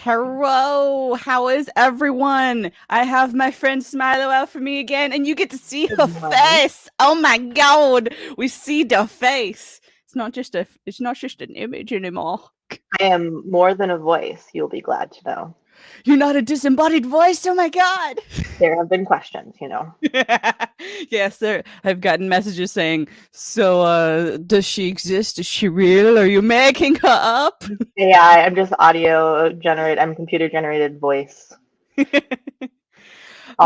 Hello, how is everyone? I have my friend Smilo out for me again, and you get to see Good her morning. face. Oh my god, we see the face. It's not just an image anymore. I am more than a voice, you'll be glad to know. You're not a disembodied voice. Oh my god. There have been questions. Yes, sir. I've gotten messages saying, "So, does she exist? Is she real? Are you making her up?" AI, I'm just I'm computer generated voice. All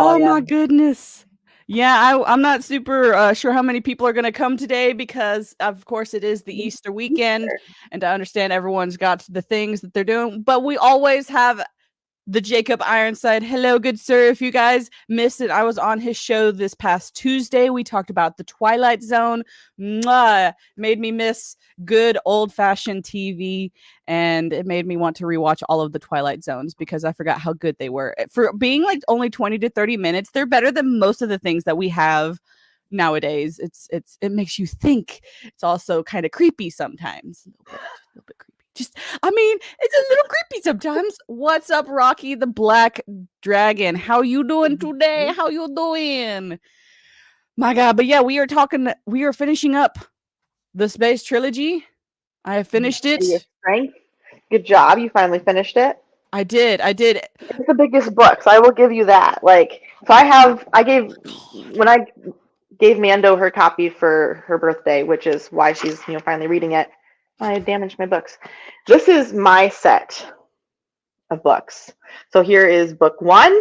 I Oh my am. goodness. Yeah, I'm not super sure how many people are going to come today because, of course, it is the Easter weekend, and I understand everyone's got the things that they're doing. But we always have the Jacob Ironside. Hello, good sir. If you guys missed it, I was on his show this past Tuesday. We talked about the Twilight Zone. Mwah! Made me miss good old fashioned TV, and it made me want to rewatch all of the Twilight Zones because I forgot how good they were. For being like only 20 to 30 minutes, they're better than most of the things that we have nowadays. It makes you think. It's also kind of creepy sometimes. A little bit creepy. I mean, it's a little creepy sometimes. What's up, Rocky the Black Dragon? How you doing today? How you doing? My God, but yeah, we are finishing up the Space Trilogy. I have finished Your it. strength. Good job, you finally finished it. I did. It's the biggest books, I will give you that. When I gave Mando her copy for her birthday, which is why she's finally reading it. I damaged my books. This is my set of books. So here is book 1,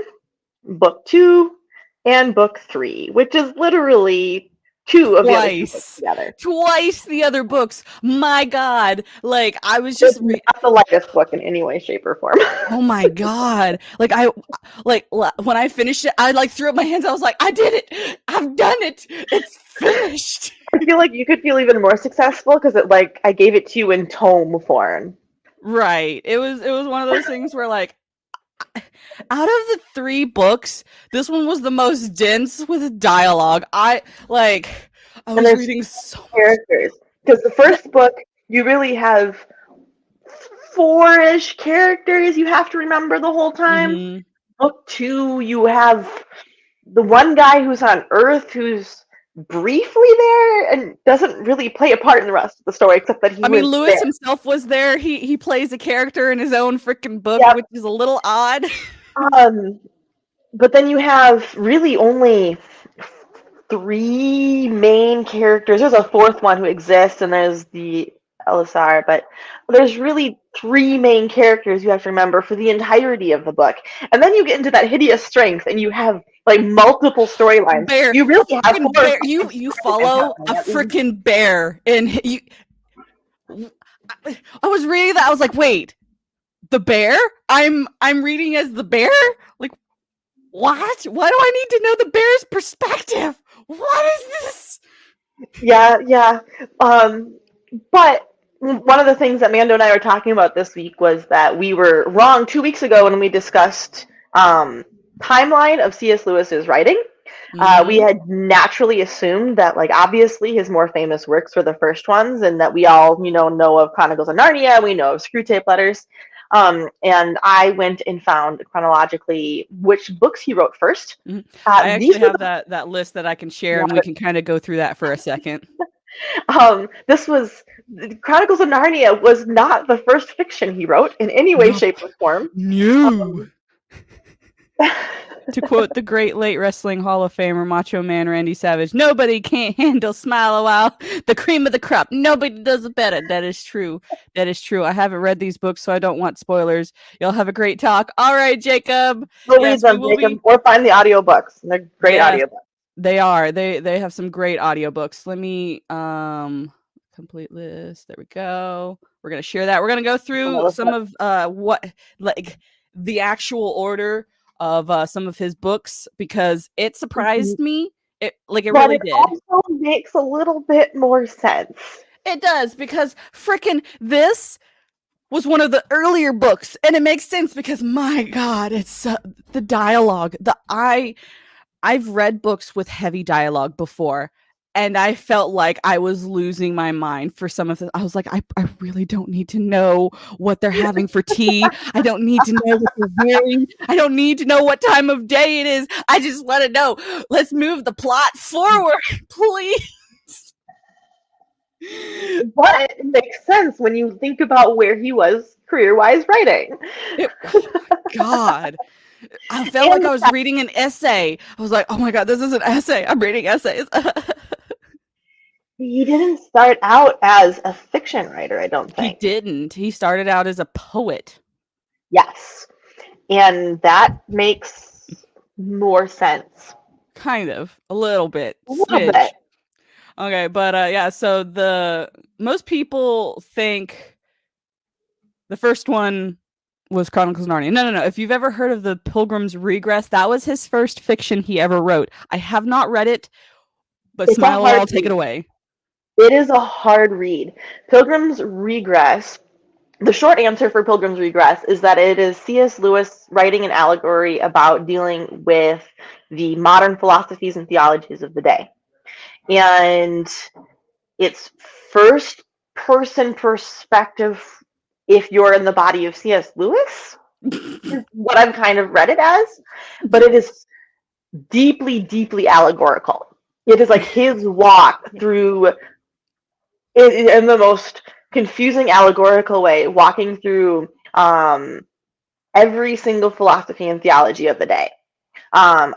book 2, and book 3, which is literally 2 of the other 2 books together. Twice the other books. My God. Like I was It's just not the lightest book in any way, shape, or form. oh my God. When I finished it, I like threw up my hands. I was like, I did it. I've done it. It's finished. I feel like you could feel even more successful because I gave it to you in tome form. Right. It was one of those things where like out of the 3 books, this one was the most dense with dialogue. I And was there's reading so characters. Because the first book, you really have 4-ish characters you have to remember the whole time. mm-hmm. Book 2, you have the one guy who's on Earth who's briefly there and doesn't really play a part in the rest of the story except that he I mean, was Lewis there. himself was there. He plays a character in his own freaking book, Yep. which is a little odd. But then you have really only 3 main characters. There's a 4th one who exists, and there's the LSR, but there's really 3 main characters you have to remember for the entirety of the book. And then you get into that hideous strength, and you have like multiple storylines. Bear, You really have 4 or bear. 5 You storylines follow happening a at least. freaking bear, and you. I was reading that. I was like, wait, the bear? I'm reading as the bear? Like, what? Why do I need to know the bear's perspective? What is this? Yeah. But one of the things that Mando and I were talking about this week was that we were wrong 2 weeks ago when we discussed timeline of C.S. Lewis's writing. We had naturally assumed that, like, obviously his more famous works were the first ones, and that we all, know of Chronicles of Narnia, we know of Screwtape Letters. And I went and found chronologically which books he wrote first. I actually These were have that list that I can share, and we can kind of go through that for a second. This was Chronicles of Narnia was not the first fiction he wrote in any way, shape, or form. No. To quote the great late wrestling Hall of Famer Macho Man Randy Savage, nobody can't handle Smile a While, the cream of the crop. Nobody does it better. That is true. That is true. I haven't read these books, so I don't want spoilers. Y'all have a great talk. All right, Jacob. We'll read them, Jacob, or find the audiobooks. They're great audiobooks. They are. They have some great audiobooks. Let me complete list. There we go. We're gonna share that. We're gonna go through some of the actual order of some of his books because it surprised me. It really did. Also makes a little bit more sense. It does because freaking this was one of the earlier books, and it makes sense because my God, it's the dialogue. I've read books with heavy dialogue before, and I felt like I was losing my mind for some of this. I was like, I really don't need to know what they're having for tea. I don't need to know what they're wearing. I don't need to know what time of day it is. I just want to know. Let's move the plot forward, please. But it makes sense when you think about where he was career-wise writing. Oh my God. I felt like And I was reading an essay. I was like, oh my God, this is an essay. I'm reading essays. he didn't start out as a fiction writer, I don't He think. didn't. He started out as a poet. Yes. And that makes more sense. Kind of. A little bit. A little bit. Smidge. Okay, but yeah, so the most people think the first one was Chronicles of Narnia. No. If you've ever heard of the Pilgrim's Regress, that was his first fiction he ever wrote. I have not read it, but It's Smile or I'll take it away. It is a hard read. Pilgrim's Regress, the short answer for Pilgrim's Regress is that it is C.S. Lewis writing an allegory about dealing with the modern philosophies and theologies of the day. And it's first person perspective if you're in the body of C.S. Lewis, is what I've kind of read it as. But it is deeply, deeply allegorical. It is like his walk through, in the most confusing allegorical way, walking through every single philosophy and theology of the day.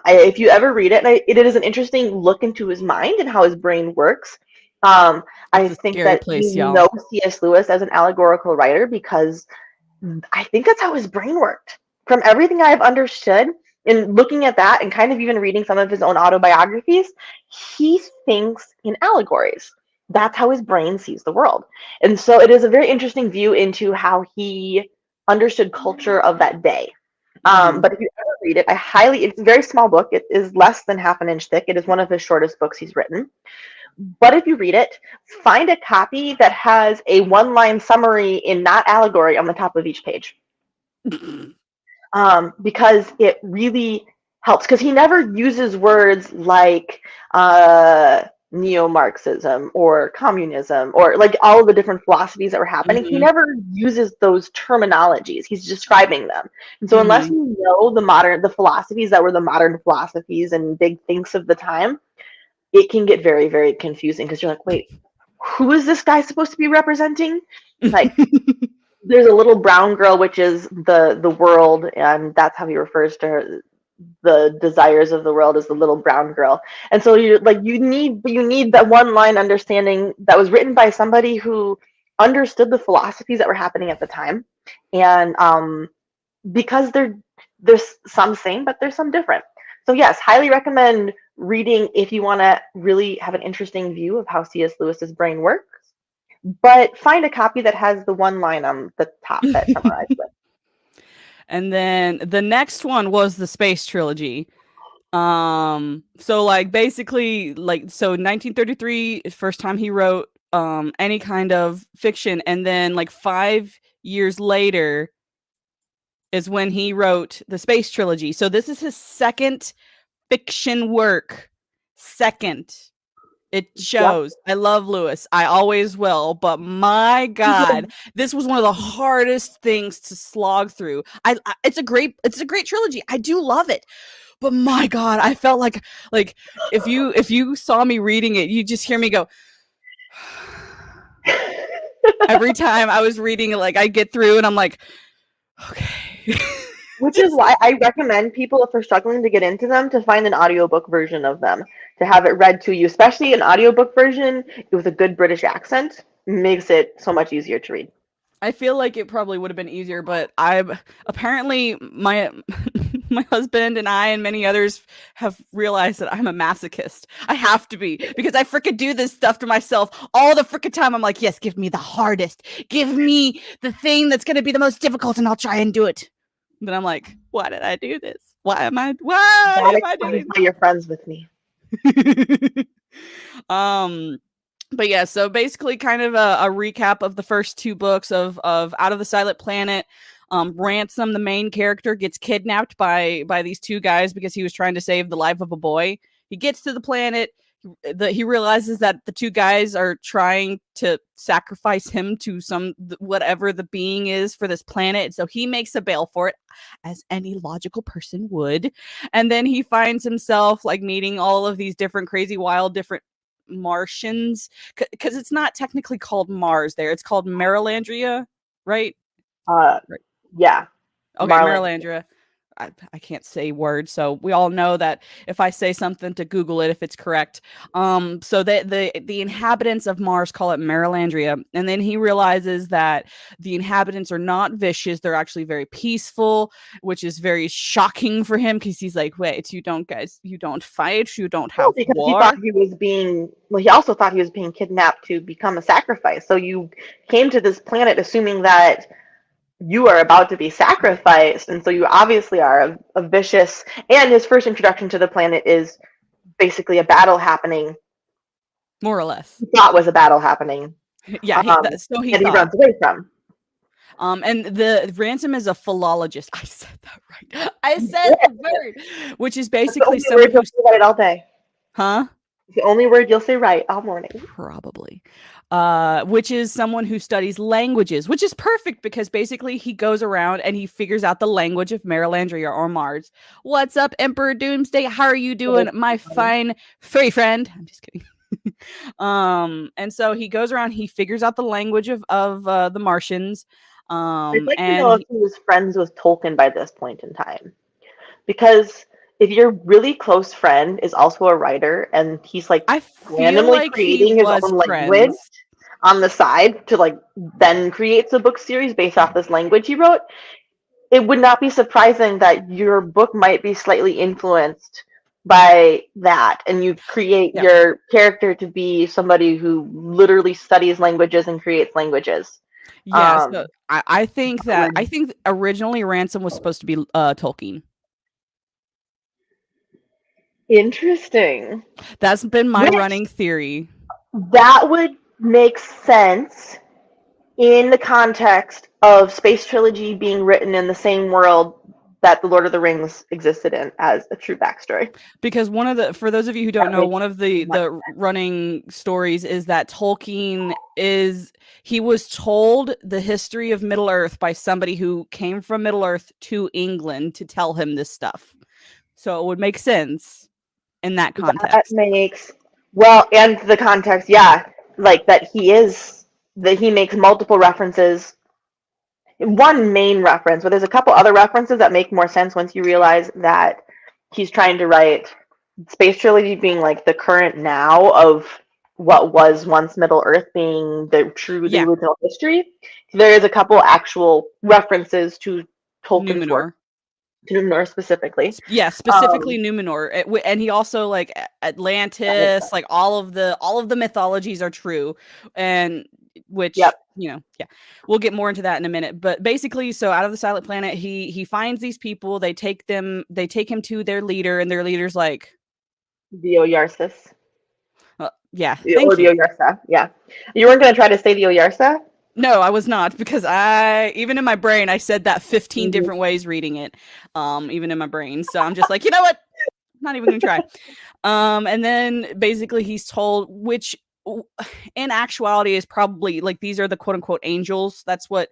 If you ever read it, it is an interesting look into his mind and how his brain works. I think that place, you y'all. know C.S. Lewis as an allegorical writer because I think that's how his brain worked. From everything I've understood, in looking at that and kind of even reading some of his own autobiographies, he thinks in allegories. That's how his brain sees the world. And so it is a very interesting view into how he understood culture of that day. But if you ever read it, it's a very small book. It is less than half an inch thick. It is one of his shortest books he's written. But if you read it, find a copy that has a one-line summary in not allegory on the top of each page. Because it really helps. Because he never uses words like neo-Marxism or communism or like all of the different philosophies that were happening. He never uses those terminologies. He's describing them. And so unless you know the philosophies that were the modern philosophies and big thinks of the time, it can get very, very confusing because you're like, wait, who is this guy supposed to be representing? Like, there's a little brown girl, which is the world, and that's how he refers to her. The desires of the world is the little brown girl. And so you need that one line understanding that was written by somebody who understood the philosophies that were happening at the time. And because there's some same, but there's some different. So yes, highly recommend reading if you want to really have an interesting view of how C.S. Lewis's brain works. But find a copy that has the one line on the top that summarizes it. And then the next one was the Space Trilogy. So like basically like so 1933 first time he wrote any kind of fiction, and then like 5 years later is when he wrote the Space Trilogy. So this is his second fiction work. Second. It shows. Yep. I love Lewis. I always will. But my God, this was one of the hardest things to slog through. It's a great trilogy. I do love it. But my God, I felt like if you saw me reading it, you just hear me go. Every time I was reading it, like I get through and I'm like, okay. Which is why I recommend people, if they're struggling to get into them, to find an audiobook version of them, to have it read to you, especially an audiobook version with a good British accent, makes it so much easier to read. I feel like it probably would have been easier, but apparently my husband and I and many others have realized that I'm a masochist. I have to be, because I frickin' do this stuff to myself all the frickin' time. I'm like, yes, give me the hardest. Give me the thing that's going to be the most difficult and I'll try and do it. But I'm like, why did I do this? Why am I doing this? Why you're friends with me. But yeah, so basically kind of a recap of the first two books of Out of the Silent Planet. Ransom, the main character, gets kidnapped by these two guys because he was trying to save the life of a boy. He gets to the planet. he realizes that the two guys are trying to sacrifice him to some whatever the being is for this planet. So he makes a bail for it, as any logical person would. And then he finds himself like meeting all of these different crazy, wild, different Martians, because it's not technically called Mars there. It's called Marilandria, right? Right. Yeah. Okay, Marilandria. I can't say words, so we all know that if I say something to Google it, if it's correct. So the inhabitants of Mars call it Marilandria, and then he realizes that the inhabitants are not vicious; they're actually very peaceful, which is very shocking for him because he's like, "Wait, you don't fight, you don't have because war." he thought he was being. Well, he also thought he was being kidnapped to become a sacrifice. So you came to this planet assuming that you are about to be sacrificed, and so you obviously are a vicious. And his first introduction to the planet is basically a battle happening, more or less. He thought was a battle happening. Yeah, so he and thought. he runs away from. And the ransom is a philologist. I said that right. I said the word, which is basically someone who say right all day. Huh? The only word you'll say right all morning. Probably. Which is someone who studies languages, which is perfect because basically he goes around and he figures out the language of Marilandria or Mars. What's up, Emperor Doomsday? How are you doing, my fine furry friend? I'm just kidding. And so he goes around, he figures out the language of the Martians. I'd like to know if he was friends with Tolkien by this point in time. Because if your really close friend is also a writer and he's like randomly like creating his own language on the side to like then creates a book series based off this language he wrote, it would not be surprising that your book might be slightly influenced by that, and you create your character to be somebody who literally studies languages and creates languages. Yes, so I think originally Ransom was supposed to be Tolkien. Interesting. That's been my running theory. That would make sense in the context of Space Trilogy being written in the same world that the Lord of the Rings existed in as a true backstory. Because for those of you who don't know, one of the running stories is that Tolkien he was told the history of Middle Earth by somebody who came from Middle Earth to England to tell him this stuff. So it would make sense in that context. That makes, and the context, like that he makes multiple references. One main reference, but there's a couple other references that make more sense once you realize that he's trying to write Space Trilogy being like the current now of what was once Middle Earth being the original history. There is a couple actual references to Tolkien's work. To Numenor specifically. Yeah, specifically Numenor. And he also like Atlantis, like all of the mythologies are true. And which we'll get more into that in a minute, but basically, so out of the Silent Planet he finds these people, they take him to their leader, and their leader's like the Oyarsis. Thank you. Oyarsa. You weren't going to try to say the Oyarsa? No, I was not, because even in my brain I said that 15 different ways reading it, even in my brain. So I'm just like, you know what, I'm not even gonna try. And then basically he's told, which in actuality is probably like, these are the quote unquote angels. That's what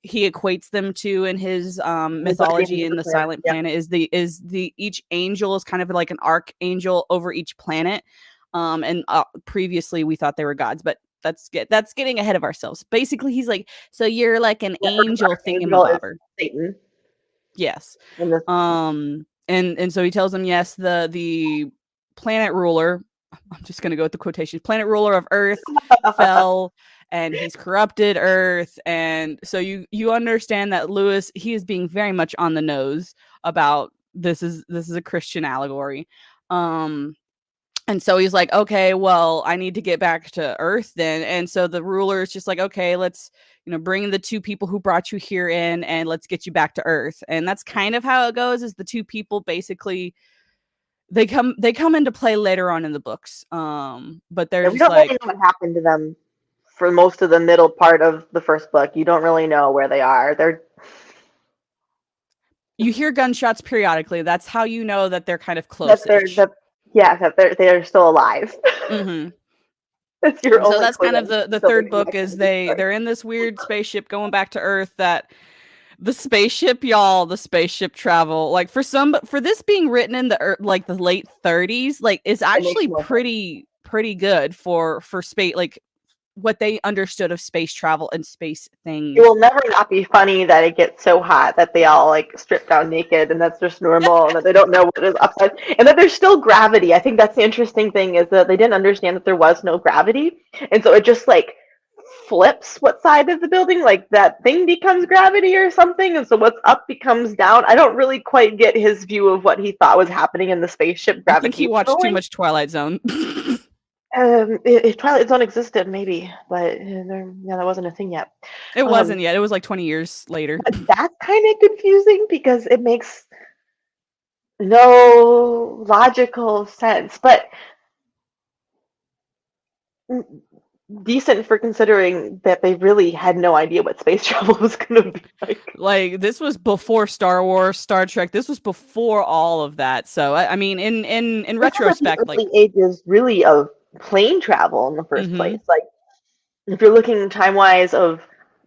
he equates them to in his mythology in the Silent Planet. Is each angel is kind of like an archangel over each planet. And previously we thought they were gods, but that's getting ahead of ourselves. Basically, he's like, so you're like an angel thingamabobber. Satan. Yes. And so he tells them, yes, the planet ruler, I'm just gonna go with the quotations, planet ruler of Earth fell, and he's corrupted Earth. And so you understand that Lewis, he is being very much on the nose about this is a Christian allegory. And so he's like, okay, well, I need to get back to Earth then. And so the ruler is just like, okay, let's, bring the two people who brought you here in, and let's get you back to Earth. And that's kind of how it goes, is the two people basically, they come into play later on in the books. But there's we don't really know what happened to them for most of the middle part of the first book. You don't really know where they are. You hear gunshots periodically. That's how you know that they're kind of close. Yeah, that they're still alive. Mm-hmm. That's your So only that's clue kind that of he's the still the third book connection is to the story. they're in this weird spaceship going back to Earth that the spaceship, y'all, the spaceship travel. Like for this being written in like the late 30s, like it's It makes actually more sense. pretty good for space, like what they understood of space travel and space It things. will never not be funny that it gets so hot that they all like strip down naked and that's just normal and that they don't know what is upside and that there's still gravity. I think that's the interesting thing is that they didn't understand that there was no gravity. And so it just like flips what side of the building, like that thing becomes gravity or something, and so what's up becomes down. I don't really quite get his view of what he thought was happening in the spaceship I think he watched too gravitationally. much Twilight Zone. If Twilight Zone existed, maybe, but yeah, that wasn't a thing yet. It Um, wasn't yet. It was like 20 years later. but that's kind of confusing because it makes no logical sense, but decent for considering that they really had no idea what space travel was going to be like. Like this was before Star Wars, Star Trek. This was before all of that. So I mean, in This was at the retrospect, like, early ages, really, of plane travel in the first mm-hmm, place. Like, if you're looking time wise of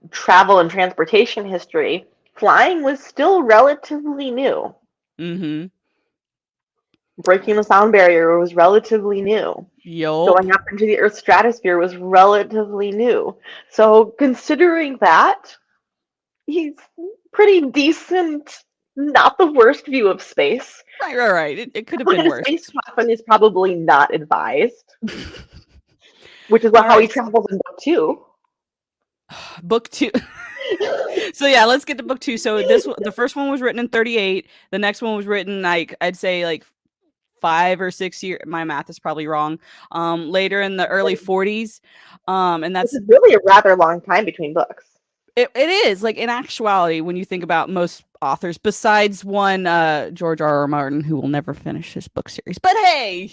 travel and transportation history, flying was still relatively new. mm-hmm, Breaking the sound barrier was relatively new. yup. Going up into the Earth's stratosphere was relatively new. So, considering that, he's pretty decent, not the worst view of space. Right. It could have When been a worse. space coffin is probably not advised, which is All how he right, travels in book two. book two. So yeah, let's get to book two. So the first one was written in 38. The next one was written like I'd say like 5 or 6 years. My math is probably wrong. Later in the early 40s. And This that's is really a rather long time between books. it is like in actuality when you think about most authors, besides one George R. Martin, who will never finish his book series. But hey,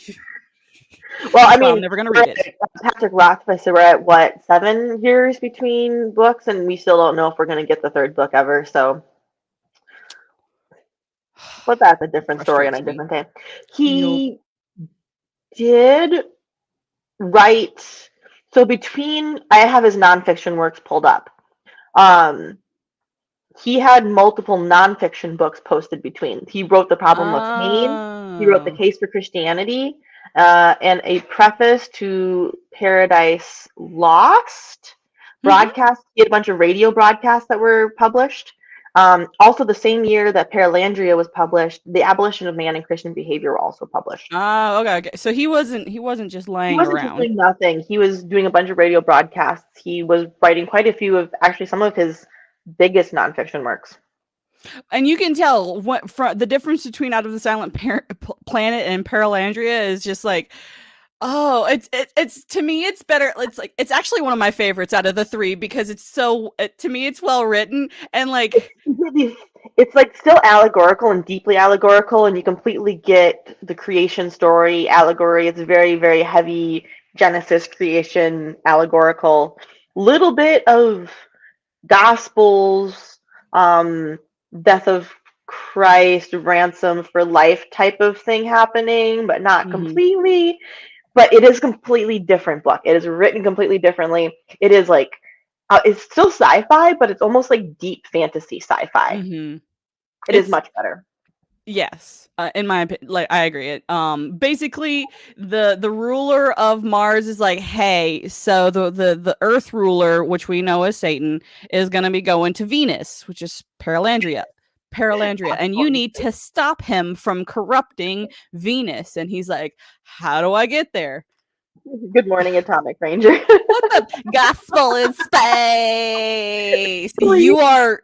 Well, I that's why I'm mean, never gonna we're read it. at Patrick Rothfuss, so we're at what, 7 years between books, and we still don't know if we're going to get the third book ever. So, but that's a different story on a Frustrates me. different day. Yup. He did write. So between, I have his nonfiction works pulled up. Um, he had multiple nonfiction books posted between. He wrote The Problem of Pain. He wrote The Oh. Case for Christianity, and a preface to Paradise Lost Mm-hmm. broadcast. He had a bunch of radio broadcasts that were published. Also, the same year that Paralandria was published, The Abolition of Man and Christian Behavior were also published. Okay. So he wasn't just He laying wasn't just around. doing nothing. He was doing a bunch of radio broadcasts. He was writing quite a few of actually some of his biggest nonfiction works. And you can tell what from the difference between Out of the Silent Planet and Paralandria is just like, oh, it's to me it's better. It's like it's actually one of my favorites out of the three because it's to me it's well written and It's like completely, it's like still allegorical and deeply allegorical, and you completely get the creation story allegory. It's very, very heavy Genesis creation allegorical. Little bit of Gospels, um, death of Christ, ransom for life type of thing happening, but not mhm, completely. But it is a completely different book. It is written completely differently. It is like it's still sci-fi, but it's almost like deep fantasy sci-fi. mhm. It is It's much better. yes, in my opinion, like I agree. It basically the ruler of Mars is like, hey, so the Earth ruler, which we know as Satan, is gonna be going to Venus, which is Paralandria, and you need to stop him from corrupting Venus. And he's like, how do I get there? Good morning, Atomic Ranger. What the gospel is space? Please, You are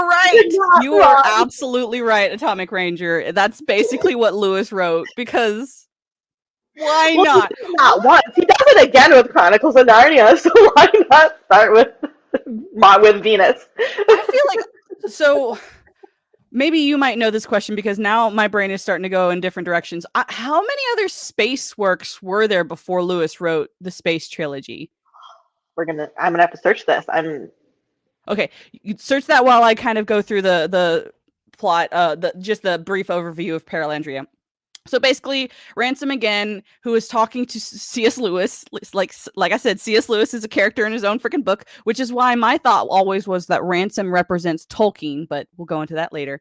right. you're not You are wrong. absolutely right, Atomic Ranger. That's basically what Lewis wrote because why Well, he not? did it not once. He does it again with Chronicles of Narnia, so why not start with Venus? I feel like so maybe you might know this question because now my brain is starting to go in different directions. How many other space works were there before Lewis wrote the Space Trilogy? I'm gonna have to search this. I'm Okay, you search that while I kind of go through the plot, just the brief overview of Paralandria. So basically, Ransom again, who is talking to C.S. Lewis, like I said, C.S. Lewis is a character in his own freaking book, which is why my thought always was that Ransom represents Tolkien, but we'll go into that later.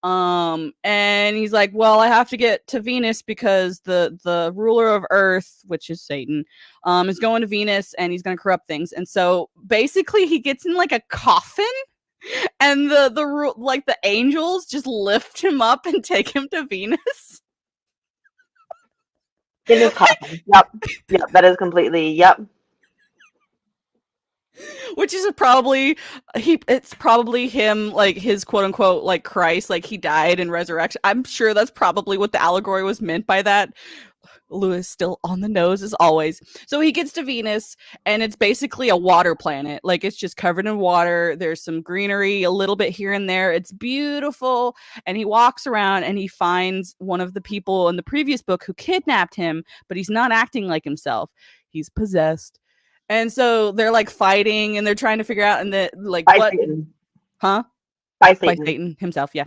And he's like, well, I have to get to Venus because the ruler of Earth, which is Satan, is going to Venus and he's going to corrupt things. And so basically, he gets in like a coffin. And the angels just lift him up and take him to Venus. In his coffin. Yep, that is completely, yep. Which is it's probably him, like his quote unquote like Christ, like he died in resurrection. I'm sure that's probably what the allegory was meant by that. Lewis still on the nose as always. So he gets to Venus and it's basically a water planet. Like it's just covered in water. There's some greenery a little bit here and there. It's beautiful. And he walks around and he finds one of the people in the previous book who kidnapped him, but he's not acting like himself. He's possessed. And so they're like fighting and they're trying to figure out and the like By what Satan. Huh? By By Satan. Satan himself, yeah.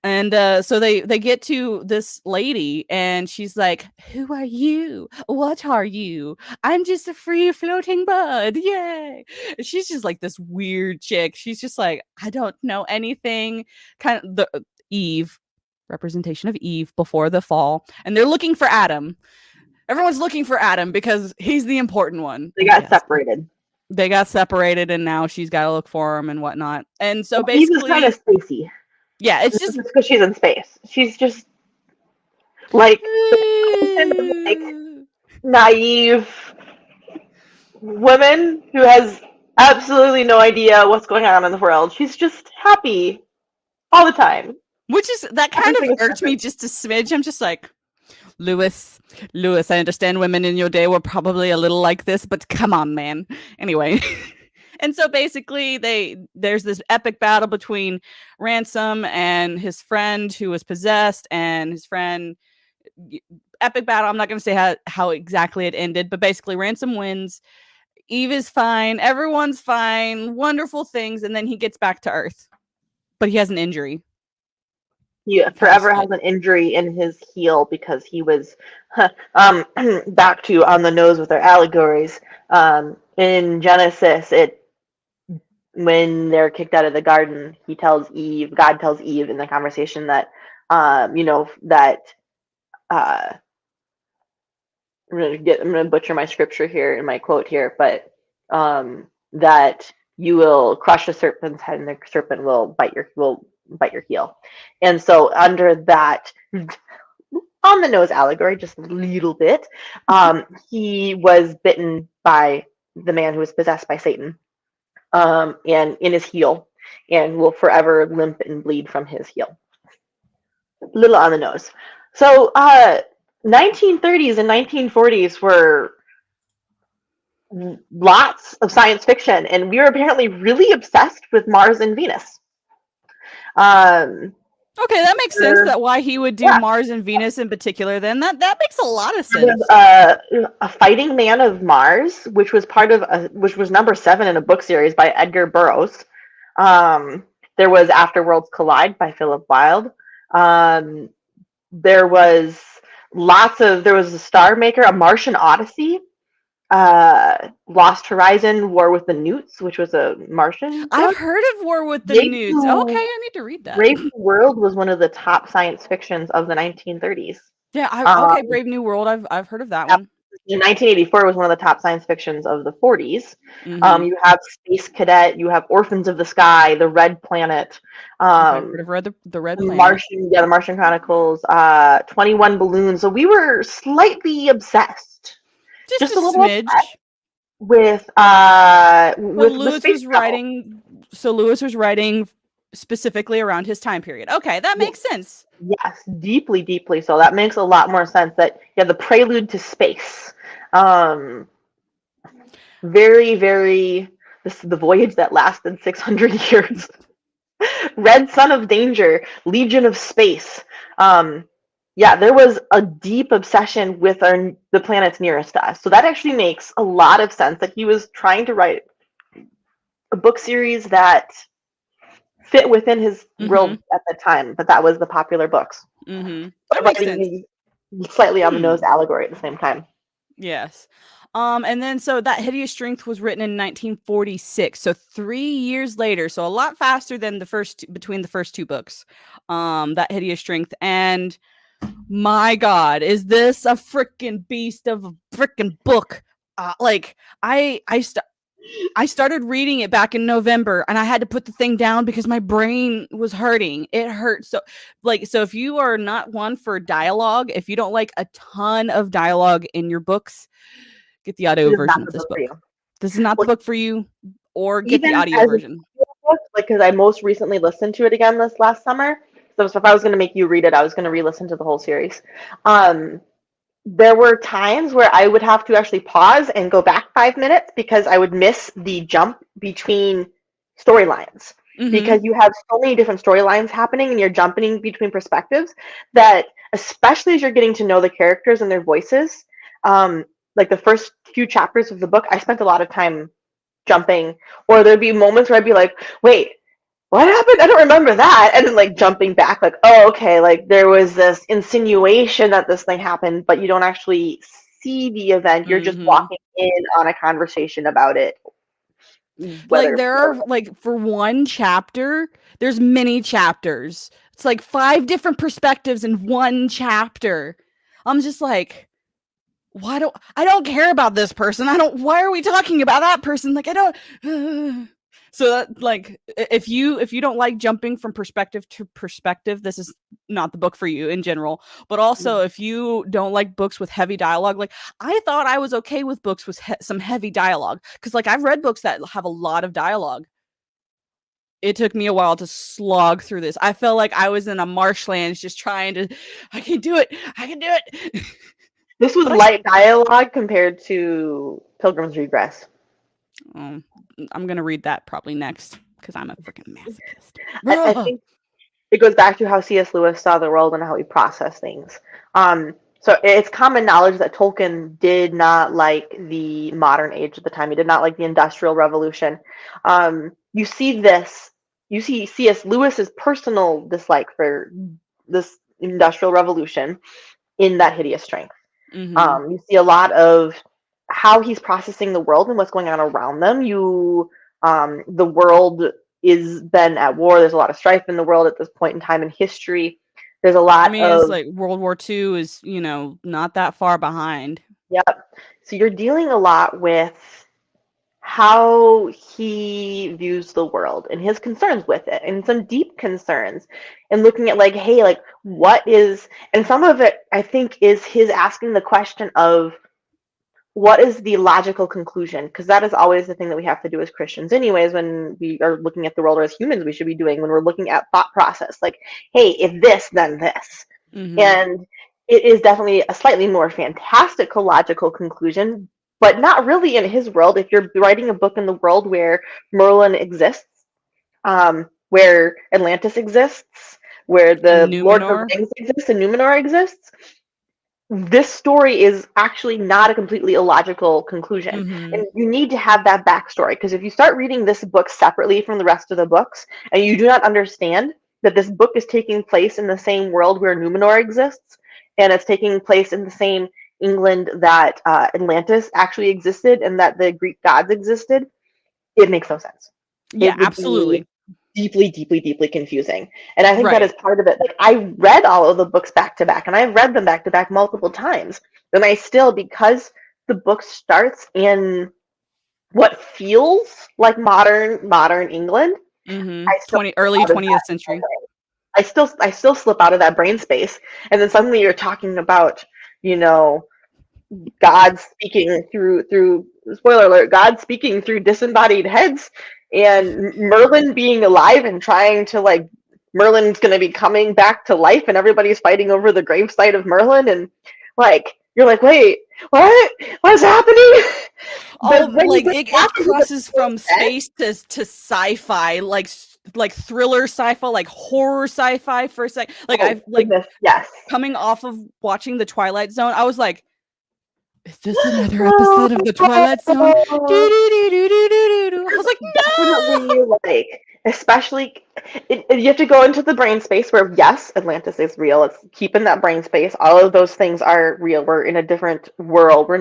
And so they get to this lady and she's like, who are you? What are you? I'm just a free floating bud. Yay. She's just like this weird chick. She's just like, I don't know anything. Kind of the Eve, representation of Eve before the fall. And they're looking for Adam. Everyone's looking for Adam because he's the important one. They got separated. They got separated and now she's got to look for him and whatnot. And so Eve basically, is kind of spacey. Yeah, it's just because she's in space. She's just like naive woman who has absolutely no idea what's going on in the world. She's just happy all the time. Which is that kind of irked me just a smidge. I'm just like, Lewis, I understand women in your day were probably a little like this, but come on, man. Anyway. And so basically there's this epic battle between Ransom and his friend who was possessed, and his friend, epic battle. I'm not going to say how exactly it ended, but basically Ransom wins. Eve is fine. Everyone's fine. Wonderful things. And then he gets back to Earth, but he has an injury. He forever has an injury in his heel because he was back to on the nose with our allegories. In Genesis, when they're kicked out of the garden, God tells Eve in the conversation that I'm gonna butcher my scripture here in my quote here, but that you will crush a serpent's head and the serpent will bite your heel. And so under that on the nose allegory, just a little bit, he was bitten by the man who was possessed by Satan, and in his heel, and will forever limp and bleed from his heel. Little on the nose. So 1930s and 1940s were lots of science fiction, and we were apparently really obsessed with Mars and Venus. Okay, that makes sense. That why he would do Mars and Venus in particular. Then that makes a lot of sense. A Fighting Man of Mars, which was number 7 in a book series by Edgar Burroughs. There was After Worlds Collide by Philip Wilde. There was a Star Maker, A Martian Odyssey. Lost Horizon, War with the Newts, which was a Martian. I've heard of War with the Newts. Okay, I need to read that. Brave New World was one of the top science fictions of the 1930s. Yeah, Brave New World. I've heard of that one. In 1984 was one of the top science fictions of the 40s. Mm-hmm. You have Space Cadet, you have Orphans of the Sky, The Red Planet. I've read the Red Planet. The Martian Chronicles, 21 Balloons. So we were slightly obsessed. Just a little smidge. With Lewis was writing. So Lewis was writing specifically around his time period. Okay, that makes sense. Yes, deeply, deeply so. That makes a lot more sense. That the prelude to space. Very, very. This is the voyage that lasted 600 years. Red Son of Danger, Legion of Space. There was a deep obsession with the planets nearest to us. So that actually makes a lot of sense that he was trying to write a book series that fit within his world at the time, but that was the popular books. Mm-hmm. That makes sense. slightly on the nose allegory at the same time. Yes. And then so that Hideous Strength was written in 1946. So 3 years later, so a lot faster than between the first two books. That Hideous Strength. And my God, is this a freaking beast of a freaking book? Like I started reading it back in November and I had to put the thing down because my brain was hurting. It hurt so so if you are not one for dialogue, if you don't like a ton of dialogue in your books, get the audio version of this book. This is not the book for you, or get the audio version. Because I most recently listened to it again this last summer. So if I was going to make you read it, I was going to re-listen to the whole series. There were times where I would have to actually pause and go back 5 minutes because I would miss the jump between storylines. Mm-hmm. Because you have so many different storylines happening and you're jumping between perspectives that, especially as you're getting to know the characters and their voices, like the first few chapters of the book, I spent a lot of time jumping, or there'd be moments where I'd be like, wait, what happened? I don't remember that. And then like jumping back, like, oh, okay, like there was this insinuation that this thing happened, but you don't actually see the event. You're just walking in on a conversation about it. Like there are like for one chapter, there's many chapters. It's like 5 different perspectives in one chapter. I'm just like, I don't care about this person. Why are we talking about that person? Like I don't So that, like, if you don't like jumping from perspective to perspective, this is not the book for you in general. But also, if you don't like books with heavy dialogue, like I thought I was okay with books with some heavy dialogue, because like I've read books that have a lot of dialogue. It took me a while to slog through this. I felt like I was in a marshlands just trying to, I can do it. This was light dialogue compared to Pilgrim's Regress. I'm going to read that probably next because I'm a freaking masochist. I think it goes back to how C.S. Lewis saw the world and how he processed things. So it's common knowledge that Tolkien did not like the modern age at the time. He did not like the Industrial Revolution. You see C.S. Lewis's personal dislike for this Industrial Revolution in that Hideous Strength. Mm-hmm. You see a lot of how he's processing the world and what's going on around them. The world is been at war. There's a lot of strife in the world at this point in time in history. There's a lot of... it's like World War II is, not that far behind. Yep. So you're dealing a lot with how he views the world and his concerns with it, and some deep concerns, and looking at like, hey, like what is... And some of it, I think, is his asking the question of, what is the logical conclusion? Because that is always the thing that we have to do as Christians anyways, when we are looking at the world, or as humans we should be doing when we're looking at thought process. Like, hey, if this, then this. Mm-hmm. And it is definitely a slightly more fantastical logical conclusion, but not really in his world. If you're writing a book in the world where Merlin exists, where Atlantis exists, where the Lord of the Rings exists and Numenor exists, this story is actually not a completely illogical conclusion. Mm-hmm. And you need to have that backstory, because if you start reading this book separately from the rest of the books, and you do not understand that this book is taking place in the same world where Numenor exists, and it's taking place in the same England that Atlantis actually existed, and that the Greek gods existed, it makes no sense. Yeah, absolutely. Deeply, deeply, deeply confusing. And I think that is part of it. Like, I read all of the books back to back, and I've read them back to back multiple times. And I still, because the book starts in what feels like modern England, early 20th century. I still slip out of that brain space. And then suddenly you're talking about, God speaking through spoiler alert, God speaking through disembodied heads, and Merlin being alive and trying to, like, Merlin's going to be coming back to life, and everybody's fighting over the gravesite of Merlin, and like, you're like, wait, what's happening? It crosses from space to sci-fi, like thriller sci-fi, like horror sci-fi for a sec. Yes. Coming off of watching The Twilight Zone, I was like, is this another episode of The Twilight Zone? I was like, no! Definitely, like, especially you have to go into the brain space where yes, Atlantis is real. It's keep in that brain space. All of those things are real. We're in a different world. We're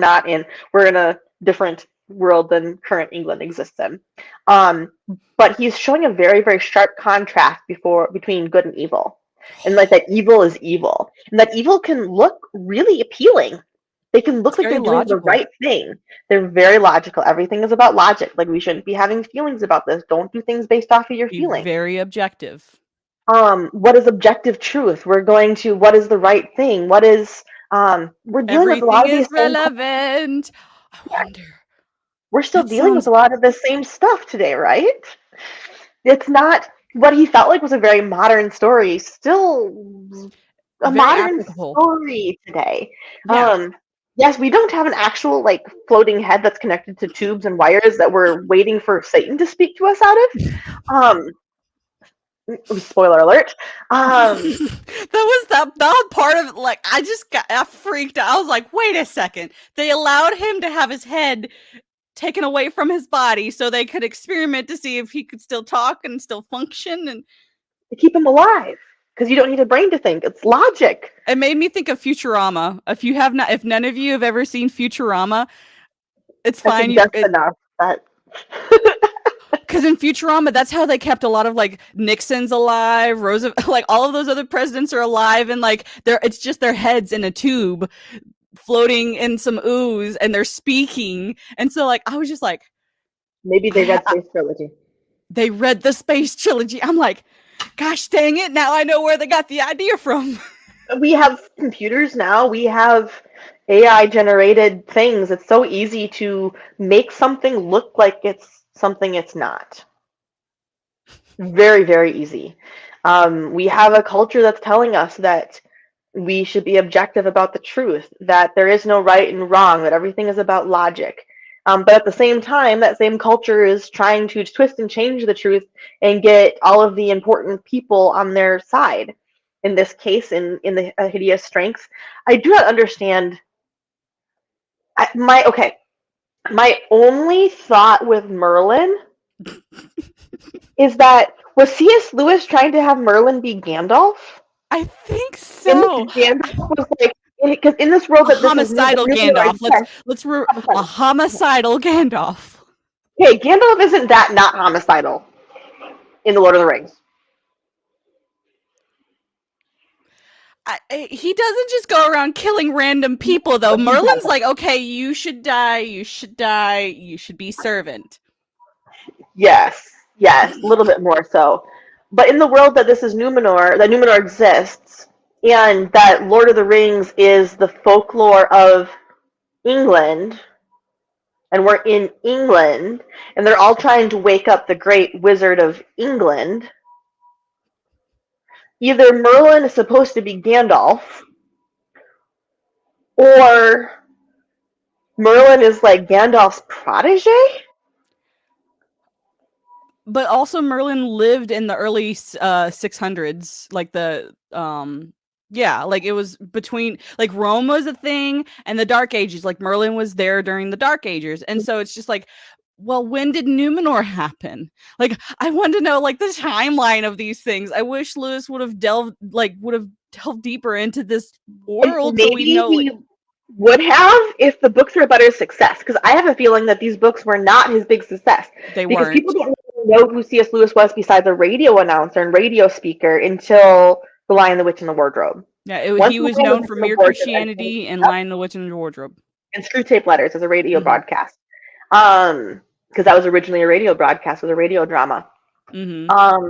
in a different world than current England exists in. Um, but he's showing a very, very sharp contrast between good and evil. And like that evil is evil. And that evil can look really appealing. They can look It's like very they're doing the logical. right thing. They're very logical. Everything is about logic. Like we shouldn't be having feelings about this. Don't do things based off of your Be feelings. very objective. What is objective truth? What is the right thing? We're dealing with a lot Everything of these is same relevant. I wonder. we're still That dealing with sounds a lot of the same stuff today, right? It's not what he felt like was a very modern story, still a very modern applicable. story today. Yeah. Yes, we don't have an actual like floating head that's connected to tubes and wires that we're waiting for Satan to speak to us out of. Spoiler alert. that part of it, like I freaked out. I was like, wait a second. They allowed him to have his head taken away from his body so they could experiment to see if he could still talk and still function, and To keep him alive because you don't need a brain to think. It's logic. it made me think of Futurama. If none of you have ever seen Futurama, it's I fine. think that's enough. That Because in Futurama, that's how they kept a lot of like Nixon's alive, Roosevelt, like all of those other presidents are alive, and like it's just their heads in a tube floating in some ooze, and they're speaking. And so, like, I was just like, maybe they read Space Trilogy. they read the Space Trilogy. I'm like, gosh dang it! Now I know where they got the idea from. We have computers now. We have AI generated things. It's so easy to make something look like it's something it's not. Very, very easy. We have a culture that's telling us that we should be objective about the truth, that there is no right and wrong, that everything is about logic. But at the same time, that same culture is trying to twist and change the truth and get all of the important people on their side. In this case, in the hideous strength, I do not understand. My only thought with Merlin is that was C.S. Lewis trying to have Merlin be Gandalf? I think In this so. Gandalf was like because in this world A that this is homicidal Gandalf. yes, A homicidal Gandalf. okay, Gandalf isn't that not homicidal in the Lord of the Rings. He doesn't just go around killing random people, though. Merlin's like, okay, you should die, you should die, you should be servant. Yes, a little bit more so. But in the world that this is Numenor, that Numenor exists, and that Lord of the Rings is the folklore of England, and we're in England, and they're all trying to wake up the great wizard of England. Either Merlin is supposed to be Gandalf, or Merlin is like Gandalf's protege? But also Merlin lived in the early 600s, like like it was between like Rome was a thing and the Dark Ages. Like Merlin was there during the Dark Ages. And so it's just like, well, when did Numenor happen? Like I want to know like the timeline of these things. I wish Lewis would have delved deeper into this world so we know Maybe would have if the books were a better success. Because I have a feeling that these books were not his big success. they Because weren't. people don't really know who C.S. Lewis was besides a radio announcer and radio speaker until The Lion, the Witch, and the Wardrobe. Yeah, Once he The was Lion, the known Witch, for and the Mere Wardrobe, Christianity and Lion, the Witch, and the Wardrobe. and Screw Tape Letters as a radio Mm-hmm. broadcast. Because that was originally a radio broadcast with a radio drama. Mm-hmm.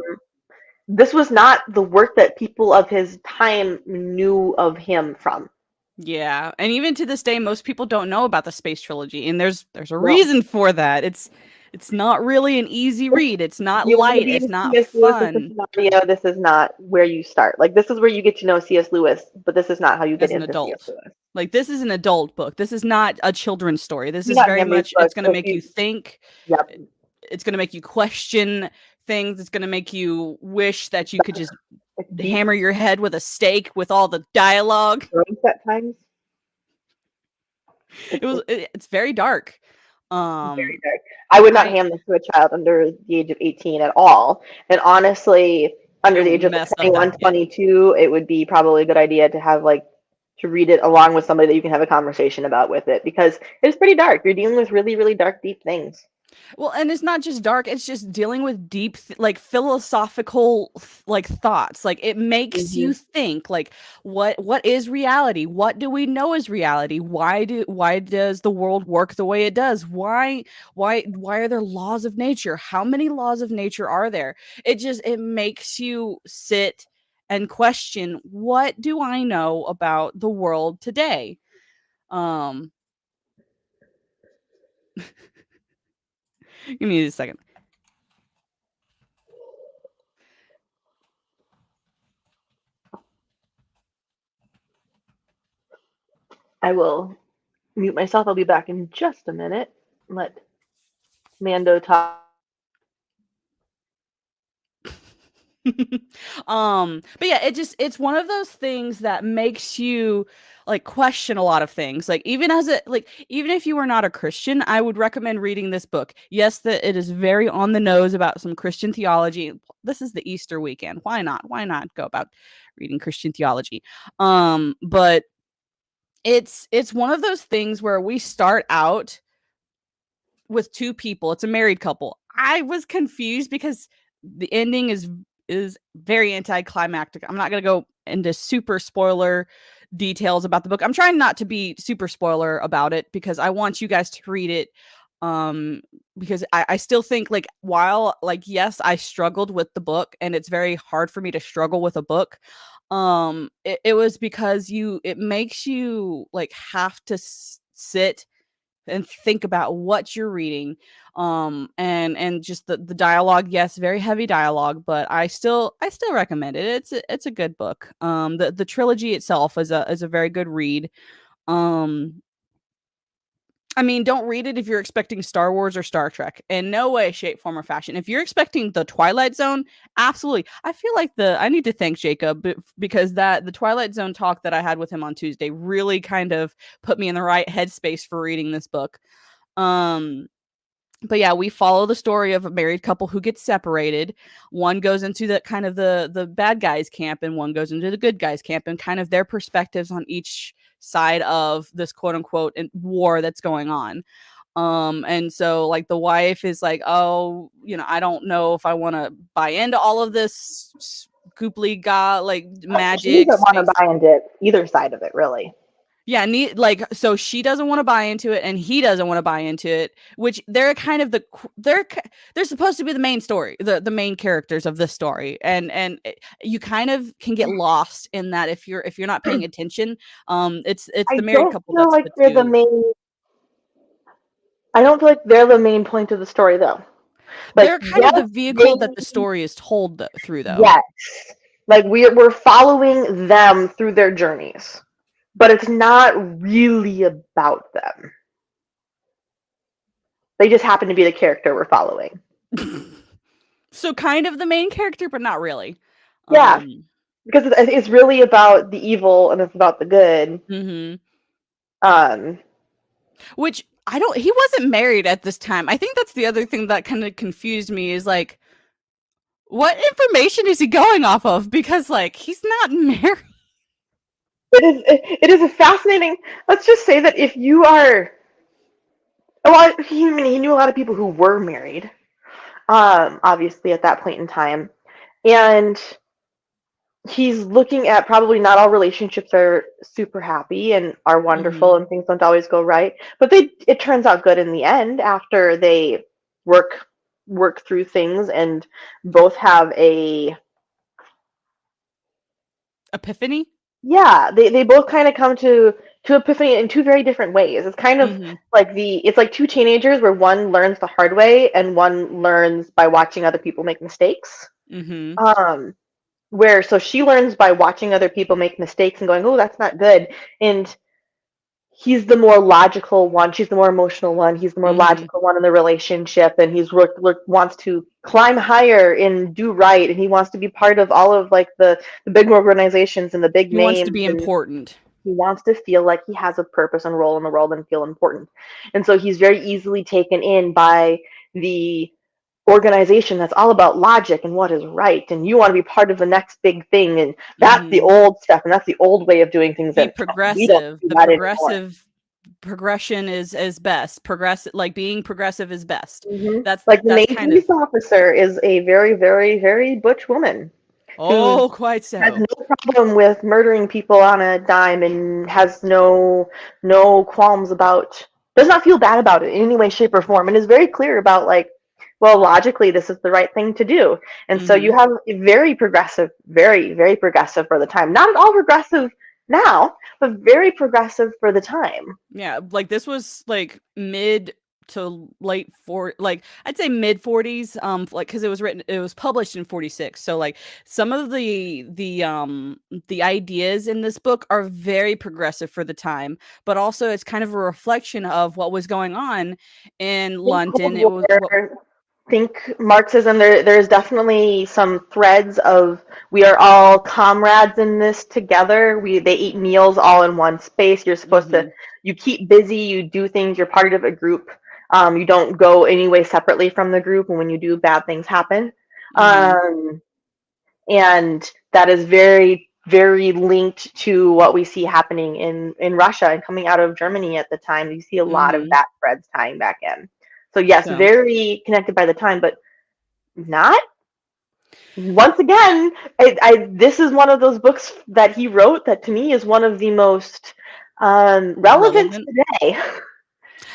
This was not the work that people of his time knew of him from. Yeah, and even to this day, most people don't know about the Space Trilogy, and there's a No. reason for that. It's not really an easy read. It's not You light. want to It's be not C.S. Lewis fun. aficionado, this is not where you start. Like this is where you get to know C.S. Lewis, but this is not how you get As an into C.S. adult. Lewis. Like this is an adult book. This is not a children's story. This is Not very memory much. books, It's going to make you think. Yep. It's going to make you question things. It's going to make you wish that you could just hammer your head with a stake with all the dialogue. At times. It's very dark. Very dark. I would not I hand this to a child under the age of 18 at all. And honestly, it under the will age of mess up that 21, kid. 22, it would be probably a good idea to have like to read it along with somebody that you can have a conversation about with it because it's pretty dark. You're dealing with really, really dark, deep things. Well, and it's not just dark, it's just dealing with deep like philosophical like thoughts. Like it makes Hmm. you think like what is reality? What do we know is reality? Why does the world work the way it does? Why are there laws of nature? How many laws of nature are there? It makes you sit and question, what do I know about the world today? Um Give me a second. I will mute myself. I'll be back in just a minute. Let Mando talk. But yeah, it's one of those things that makes you like question a lot of things. Like even if you are not a Christian, I would recommend reading this book. Yes, that it is very on the nose about some Christian theology. This is the Easter weekend. Why not? Why not go about reading Christian theology? But it's one of those things where we start out with two people. It's a married couple. I was confused because the ending is very anticlimactic. I'm not going to go into super spoiler details about the book. I'm trying not to be super spoiler about it because I want you guys to read it. Um, because I still think like while like yes, I struggled with the book and it's very hard for me to struggle with a book. It was because it makes you like have to sit and think about what you're reading and just the dialogue. Yes, very heavy dialogue, but I still recommend it. It's a good book. The trilogy itself is a very good read. um I mean, don't read it if you're expecting Star Wars or Star Trek. In no way, shape, form, or fashion. If you're expecting the Twilight Zone, absolutely. I feel like I need to thank Jacob because the Twilight Zone talk that I had with him on Tuesday really kind of put me in the right headspace for reading this book. Um, but yeah, we follow the story of a married couple who gets separated. One goes into the kind of the bad guys camp and one goes into the good guys camp, and kind of their perspectives on each side of this quote unquote war that's going on. And so like the wife is like, oh, I don't know if I want to buy into all of this gooply god like She magic doesn't want to space. buy into either side of it, really. Yeah, so she doesn't want to buy into it, and he doesn't want to buy into it. Which they're kind of they're supposed to be the main story, the main characters of this story, and you kind of can get lost in that if you're not paying attention. It's I the married don't couple feel that's like the they're the two. main. I don't feel like they're the main point of the story, though. Like, They're kind yes, of the they, vehicle that the story is told through, though. yes, like we're following them through their journeys, but it's not really about them. They just happen to be the character we're following. So kind of the main character, but not really. Yeah, Um, because it's really about the evil and it's about the good. mhm. Um, Which he wasn't married at this time. I think that's the other thing that kind of confused me is like, what information is he going off of? Because like he's not married. it is a fascinating. Let's just say that if you are, well, he knew a lot of people who were married. Obviously at that point in time, and he's looking at probably not all relationships are super happy and are wonderful Mhm. and things don't always go right, but it turns out good in the end after they work work through things and both have a Epiphany? yeah, they both kind of come to epiphany in two very different ways. It's kind of Mhm. like it's like two teenagers where one learns the hard way and one learns by watching other people make mistakes. Mhm. um where so she learns by watching other people make mistakes and going, oh, that's not good. And he's the more logical one. She's the more emotional one. He's the more Mhm. logical one in the relationship, and wants to climb higher and do right, and he wants to be part of all of like the big organizations and the big He wants to names. be And important. He wants to feel like he has a purpose and role in the world and feel important. And so he's very easily taken in by the organization that's all about logic and what is right, and you want to be part of the next big thing, and that's the Mm-hmm. old stuff, and that's the old way of doing things, Be and we don't progressive. do The that anymore. progressive progression is best. Progressive, like being progressive is best. Hmm. That's Like the that's main kind of police officer is a very, very, very butch woman who oh, quite has so. no problem with murdering people on a dime and has no qualms about, does not feel bad about it in any way, shape, or form, and is very clear about, like, well, logically this is the right thing to do. And so you Mm-hmm. have a very progressive, very, very progressive for the time, not at all progressive now, but very progressive for the time. Yeah, like this was like mid to late like I'd say mid 40s, like because it was published in 46. So like some of the ideas in this book are very progressive for the time, but also it's kind of a reflection of what was going on in Think London. It Cold was what War, think Marxism. There's definitely some threads of we are all comrades in this together. They eat meals all in one space. You're supposed to, mhm you keep busy, you do things. You're part of a group. You don't go any way separately from the group, and when you do, bad things happen. mhm Um, and that is very, very linked to what we see happening in Russia and coming out of Germany at the time. You see a lot of mhm that threads tying back in. So yes, so very connected by the time, but not, once again, this is one of those books that he wrote that to me is one of the most relevant relevant. today.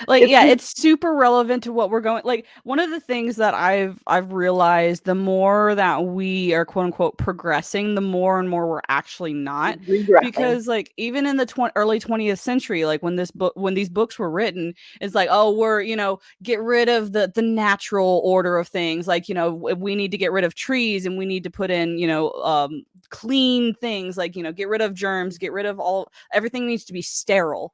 Like It's yeah, it's super relevant to what we're going, like one of the things that I've realized, the more that we are quote unquote progressing, the more and more we're actually not. regressing. Because like even in the early 20th century, like when these books were written, it's like, oh, we're, get rid of the natural order of things, like, we need to get rid of trees and we need to put in, clean things, like, get rid of germs, get rid of everything needs to be sterile.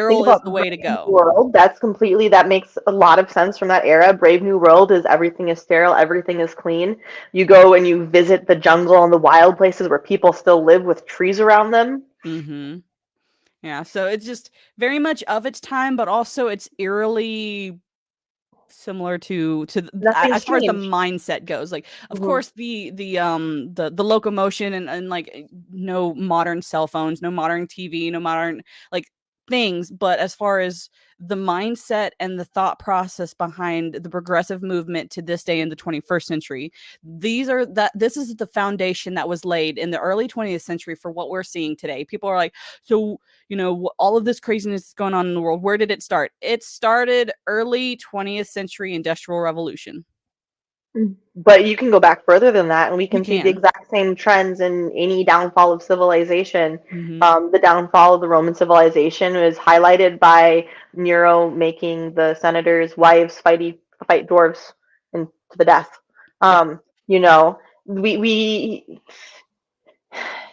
Think Sterile is about the way to Brave New go. World. That makes a lot of sense from that era. Brave New World is everything is sterile, everything is clean. You go and you visit the jungle and the wild places where people still live with trees around them. Mm-hmm. Yeah, so it's just very much of its time, but also it's eerily similar Nothing's as far as the changed. mindset goes. Like, of Hmm. course, the locomotion and like no modern cell phones, no modern TV, no modern like things, but as far as the mindset and the thought process behind the progressive movement to this day in the 21st century, this is the foundation that was laid in the early 20th century for what we're seeing today. People are like, so all of this craziness is going on in the world. Where did it start? It started early 20th century industrial revolution. But you can go back further than that, and we We can see the can. exact same trends in any downfall of civilization. Mm-hmm. The downfall of the Roman civilization was highlighted by Nero making the senators' wives fight dwarves and to the death. Yep. You know, we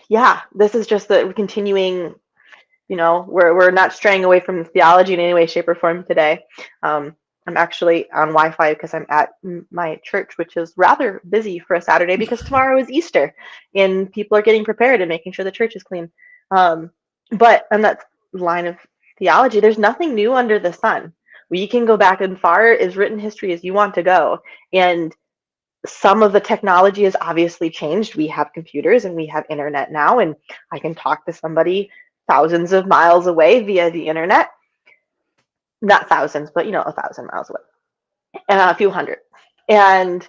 yeah, this is just the continuing. We're not straying away from theology in any way, shape, or form today. I'm actually on Wi-Fi because I'm at my church, which is rather busy for a Saturday because tomorrow is Easter, and people are getting prepared and making sure the church is clean. Um, but on that line of theology, there's nothing new under the sun. We can go back as far as written history as you want to go, and some of the technology has obviously changed. We have computers and we have internet now, and I can talk to somebody thousands of miles away via the internet. Not thousands, but 1,000 miles away, and a few hundred. And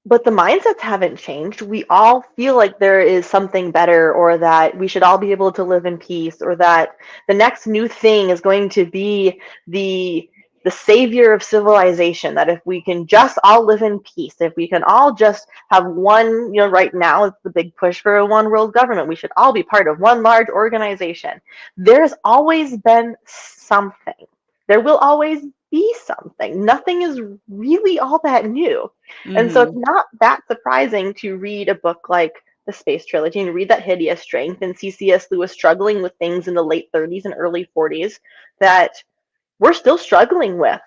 but the mindsets haven't changed. We all feel like there is something better, or that we should all be able to live in peace, or that the next new thing is going to be the savior of civilization. That if we can just all live in peace, if we can all just have one, right now it's the big push for a one world government. We should all be part of one large organization. There's always been something. There will always be something. Nothing is really all that new. And so it's Mm-hmm. not that surprising to read a book like the Space Trilogy and read that hideous strength and see C.S. Lewis struggling with things in the late 30s and early 40s that we're still struggling with.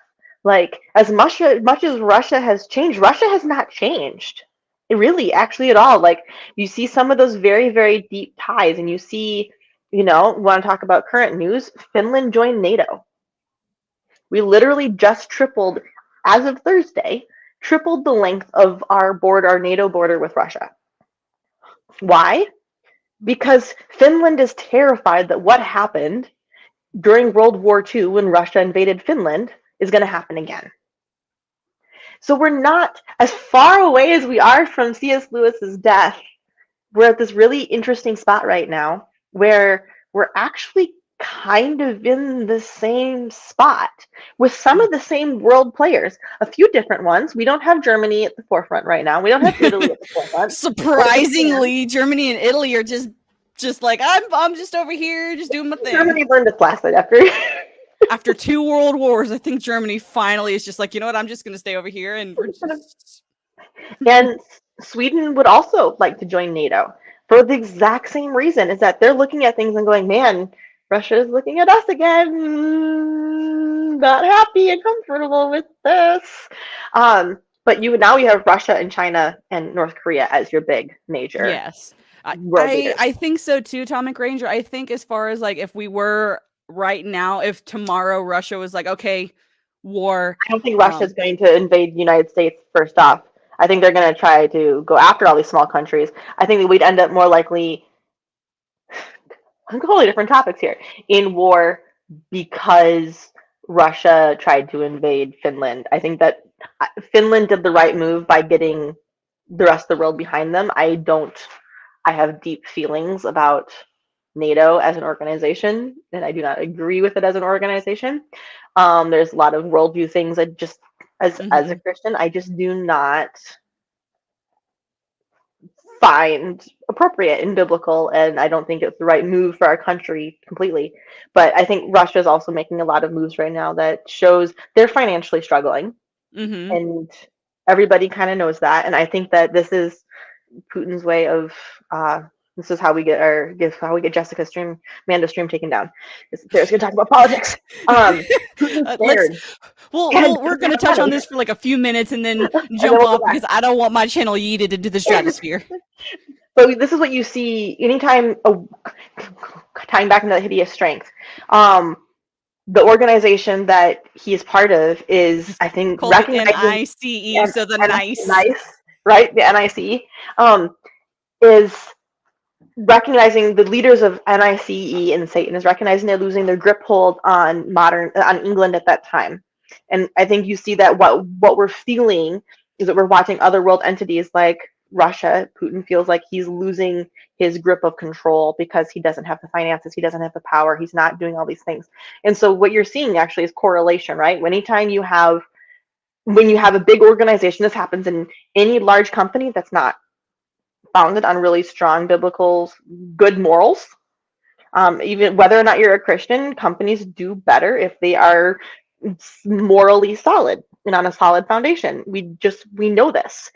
Like, much as Russia has changed, Russia has not changed. It really, actually, at all. Like, you see some of those very, very deep ties, and you see Want to talk about current news? Finland joined NATO. We literally just tripled, as of Thursday, tripled the length of our NATO border with Russia. Why? Because Finland is terrified that what happened during World War II when Russia invaded Finland is going to happen again. So we're not as far away as we are from C.S. Lewis's death. We're at this really interesting spot right now where we're actually kind of in the same spot with some of the same world players, a few different ones. We don't have Germany at the forefront right now. We don't have Italy at the forefront. Surprisingly, Germany and Italy are just like I'm just over here just doing my thing. Germany learned its lesson after 2 world wars. I think Germany finally is just like, you know what, I'm just going to stay over here and we're just... And Sweden would also like to join NATO for the exact same reason, is that they're looking at things and going, man, Russia is looking at us again, not happy and comfortable with this. But now you have Russia and China and North Korea as your big major. Yes. I think so too, Atomic Ranger. I think as far as like if we were right now, if tomorrow Russia was like, okay, war. I don't think Russia's going to invade the United States first off. I think they're going to try to go after all these small countries. I think that we'd end up more likely, totally different topics here, in war because Russia tried to invade Finland. I think that Finland did the right move by getting the rest of the world behind them. I have deep feelings about NATO as an organization, and I do not agree with it as an organization. There's a lot of worldview things that just, as a Christian, I just do not find appropriate and biblical, and I don't think it's the right move for our country completely. But I think Russia is also making a lot of moves right now that shows they're financially struggling, and everybody kind of knows that. And I think that this is Putin's way of this is how we get Jessica's stream, Amanda's stream taken down. There's gonna talk about politics. We're gonna touch on this for like a few minutes and then jump off because I don't want my channel yeeted into the stratosphere. But this is what you see anytime tying back into the hideous strength. The organization that he is part of is, I think, recognizing NICE, so the nice, right? The NICE is recognizing the leaders of NICE and Satan is recognizing they're losing their grip hold on England at that time. And I think you see that what we're feeling is that we're watching other world entities like Russia. Putin feels like he's losing his grip of control because he doesn't have the finances, he doesn't have the power, he's not doing all these things. And so what you're seeing actually is correlation, right? When you have a big organization, this happens in any large company that's not founded on really strong biblical good morals. Even whether or not you're a Christian, companies do better if they are morally solid and on a solid foundation. We know this.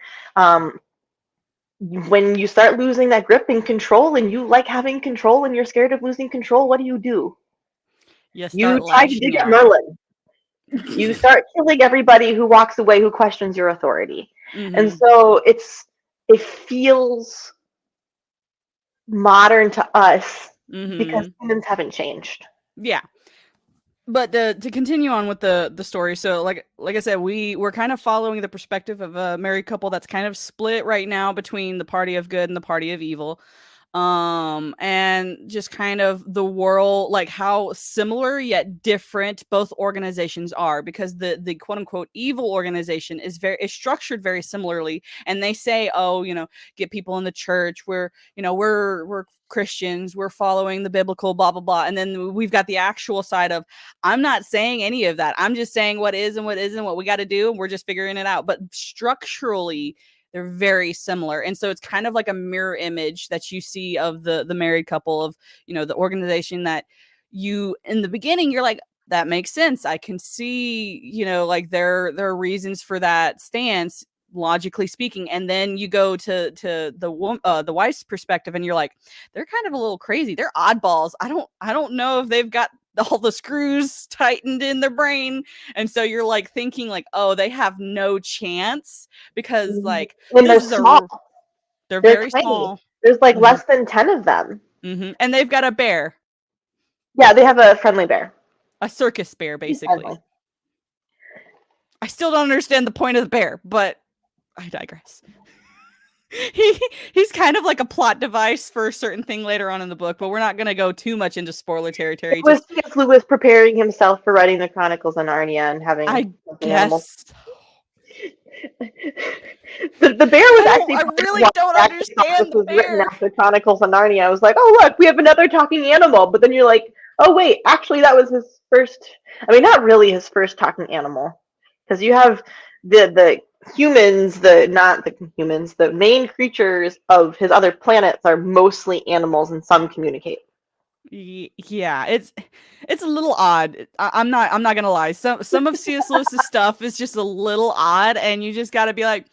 When you start losing that grip and control, and you like having control and you're scared of losing control, what do? You try to dig at Merlin. You start killing everybody who walks away, who questions your authority. And so it feels modern to us because humans haven't changed. Yeah. But to continue on with the story, so like I said, we're kind of following the perspective of a married couple that's kind of split right now between the party of good and the party of evil. And just kind of the world, like how similar yet different both organizations are, because the quote unquote evil organization is structured very similarly. And they say, oh, get people in the church. We're Christians, we're following the biblical blah, blah, blah. And then we've got the actual side of, I'm not saying any of that. I'm just saying what is and what isn't, what we got to do. And we're just figuring it out. But structurally, they're very similar. And so it's kind of like a mirror image that you see of the married couple of, the organization that you, in the beginning, you're like, that makes sense. I can see, like there are reasons for that stance, logically speaking. And then you go to the wife's perspective and you're like, they're kind of a little crazy. They're oddballs. I don't know if they've got all the screws tightened in their brain. And so you're like thinking like, oh, they have no chance because like when they're small. They're very tiny. Small. There's like less than 10 of them. And they've got a bear. Yeah, they have a friendly bear. A circus bear, He's basically. friendly. I still don't understand the point of the bear, but I digress. He's kind of like a plot device for a certain thing later on in the book, but we're not going to go too much into spoiler territory. It was C.S. Lewis preparing himself for writing the Chronicles of Narnia and having I something animal. guess. The bear was actually I really don't I actually thought this understand the was written bear. after Chronicles of Narnia. I was like, oh look, we have another talking animal. But then you're like, oh wait, actually that was his first. I mean, not really his first talking animal, because you have the humans, not the humans, the main creatures of his other planets are mostly animals, and some communicate. Yeah, it's a little odd. I'm not gonna lie. Some of C.S. Lewis's stuff is just a little odd, and you just got to be like,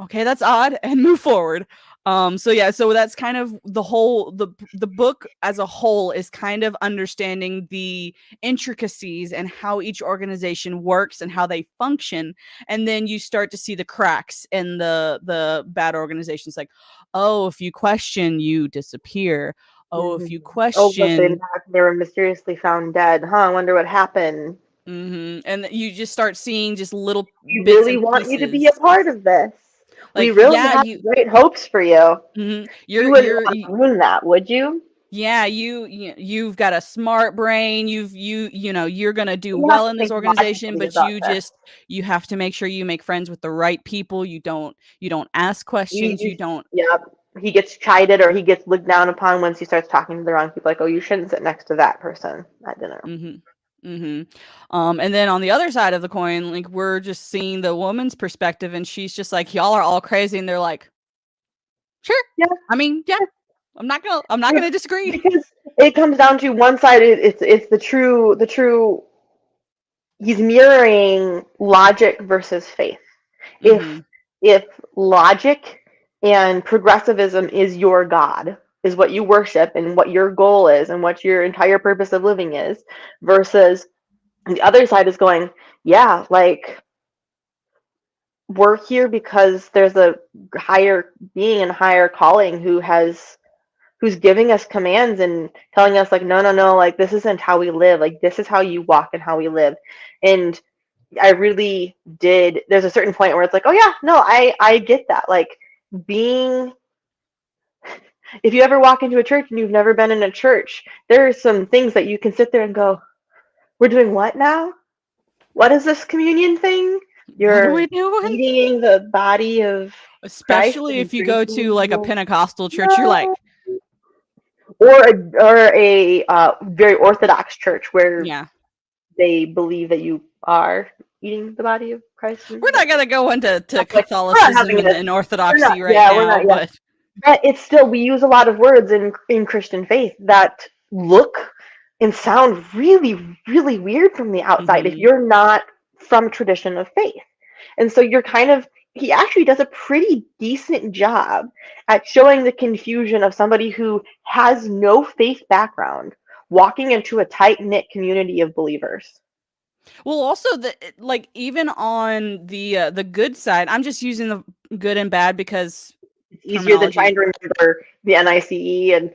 okay, that's odd, and move forward. So yeah, so that's kind of the book as a whole is kind of understanding the intricacies and how each organization works and how they function, and then you start to see the cracks in the bad organizations. Like, oh, if you question, you disappear. Oh, if you Oh, but question, they were mysteriously found dead. Huh? I wonder what happened. and you just start seeing just little We bits really and want you to be pieces. a part of this. We Like, really yeah, have great hopes for you. You wouldn't want to ruin that, would you? yeah, you've got a smart brain. You're gonna do You have well to in this think organization, logically but about this. you have to make sure you make friends with the right people. You don't ask questions. You don't. Yeah, he gets chided or he gets looked down upon once he starts talking to the wrong people. Like, oh, you shouldn't sit next to that person at dinner. And then on the other side of the coin, like we're just seeing the woman's perspective, and she's just like, y'all are all crazy, and they're like, sure. Yeah, I mean, yeah. I'm not gonna disagree. because it comes down to one side. It's the true. He's mirroring logic versus faith. Mm-hmm. If logic and progressivism is your god, is what you worship and what your goal is and what your entire purpose of living is, versus the other side is going, yeah, like we're here because there's a higher being and higher calling who's giving us commands and telling us like, no, no, no, like this isn't how we live, like this is how you walk and how we live. And I really did. There's a certain point where it's like, oh yeah, no, I get that. Like being, if you ever walk into a church and you've never been in a church, there are some things that you can sit there and go, we're doing what now? What is this communion thing? What are You're we doing? eating the body of Christ Especially and if you go to drinking like a the Pentecostal church, you're like, blood. Or a very Orthodox church where yeah. they believe that you are eating the body of Christ. We're not gonna go into Like, we're not Catholicism having and, this. and We're not. orthodoxy right Yeah, we're now, not. Yeah, but but it's still, we use a lot of words in Christian faith that look and sound really, really weird from the outside if mm-hmm. you're not from tradition of faith. And so you're kind of, he actually does a pretty decent job at showing the confusion of somebody who has no faith background walking into a tight knit community of believers. Well, also like even on the good side, I'm just using the good and bad because It's easier than terminology. trying to remember the NICE and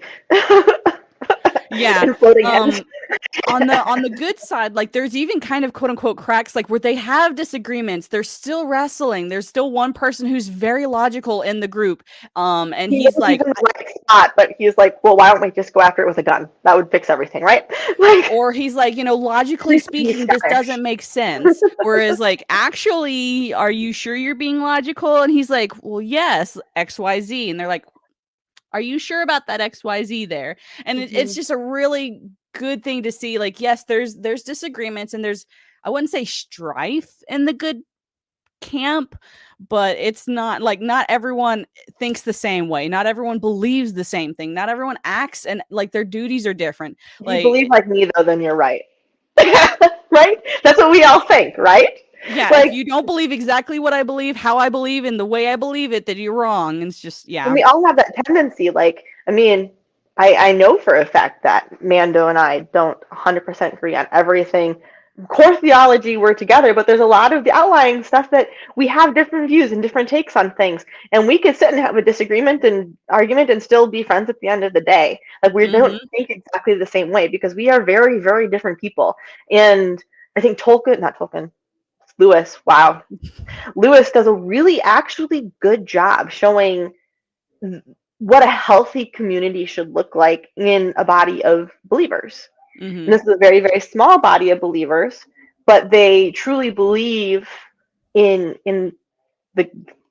Yeah. and floating heads. On the good side, like there's even kind of quote unquote cracks, like where they have disagreements. They're still wrestling. There's still one person who's very logical in the group. And He he's knows he's like, in the right spot, but he's like, well, why don't we just go after it with a gun? That would fix everything, right? Like, or he's like, at logically least he's speaking, this Scottish. doesn't make sense. Whereas, like, actually, are you sure you're being logical? And he's like, well, yes, XYZ. And they're like, are you sure about that XYZ there? And it's Mhm. just a really good thing to see. Like, yes, there's disagreements and there's, I wouldn't say strife in the good camp, but it's not like not everyone thinks the same way. Not everyone believes the same thing. Not everyone acts and like their duties are different. If you Like, believe like me, though, then you're right. Right? That's what we all think, right? yeah, if Like, you don't believe exactly what I believe, how I believe, and the way I believe it, then you're wrong. And it's just, and yeah. we all have that tendency. Like, I mean, I know for a fact that Mando and I don't 100% agree on everything, core theology we're together, but there's a lot of the outlying stuff that we have different views and different takes on things. And we could sit and have a disagreement and argument and still be friends at the end of the day. Like we don't Mm-hmm. think exactly the same way because we are very, very different people. And I think Tolkien, not Tolkien, Lewis, wow. Lewis does a really actually good job showing what a healthy community should look like in a body of believers. And Mm-hmm. this is a very, very small body of believers, but they truly believe in the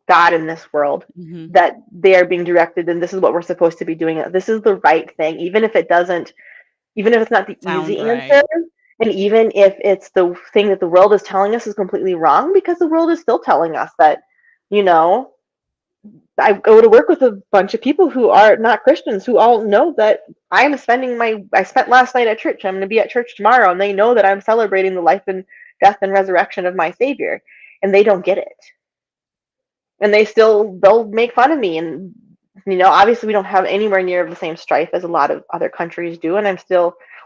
God in this world, Mm-hmm. that they are being directed and this is what we're supposed to be doing. This is the right thing, even if it doesn't, even if it's not the Sound easy right. answer, and even if it's the thing that the world is telling us is completely wrong, because the world is still telling us that, you know, I go to work with a bunch of people who are not Christians who all know that I spent last night at church. I'm going to be at church tomorrow, and they know that I'm celebrating the life and death and resurrection of my Savior, and they don't get it. And they'll make fun of me. And, obviously we don't have anywhere near the same strife as a lot of other countries do. And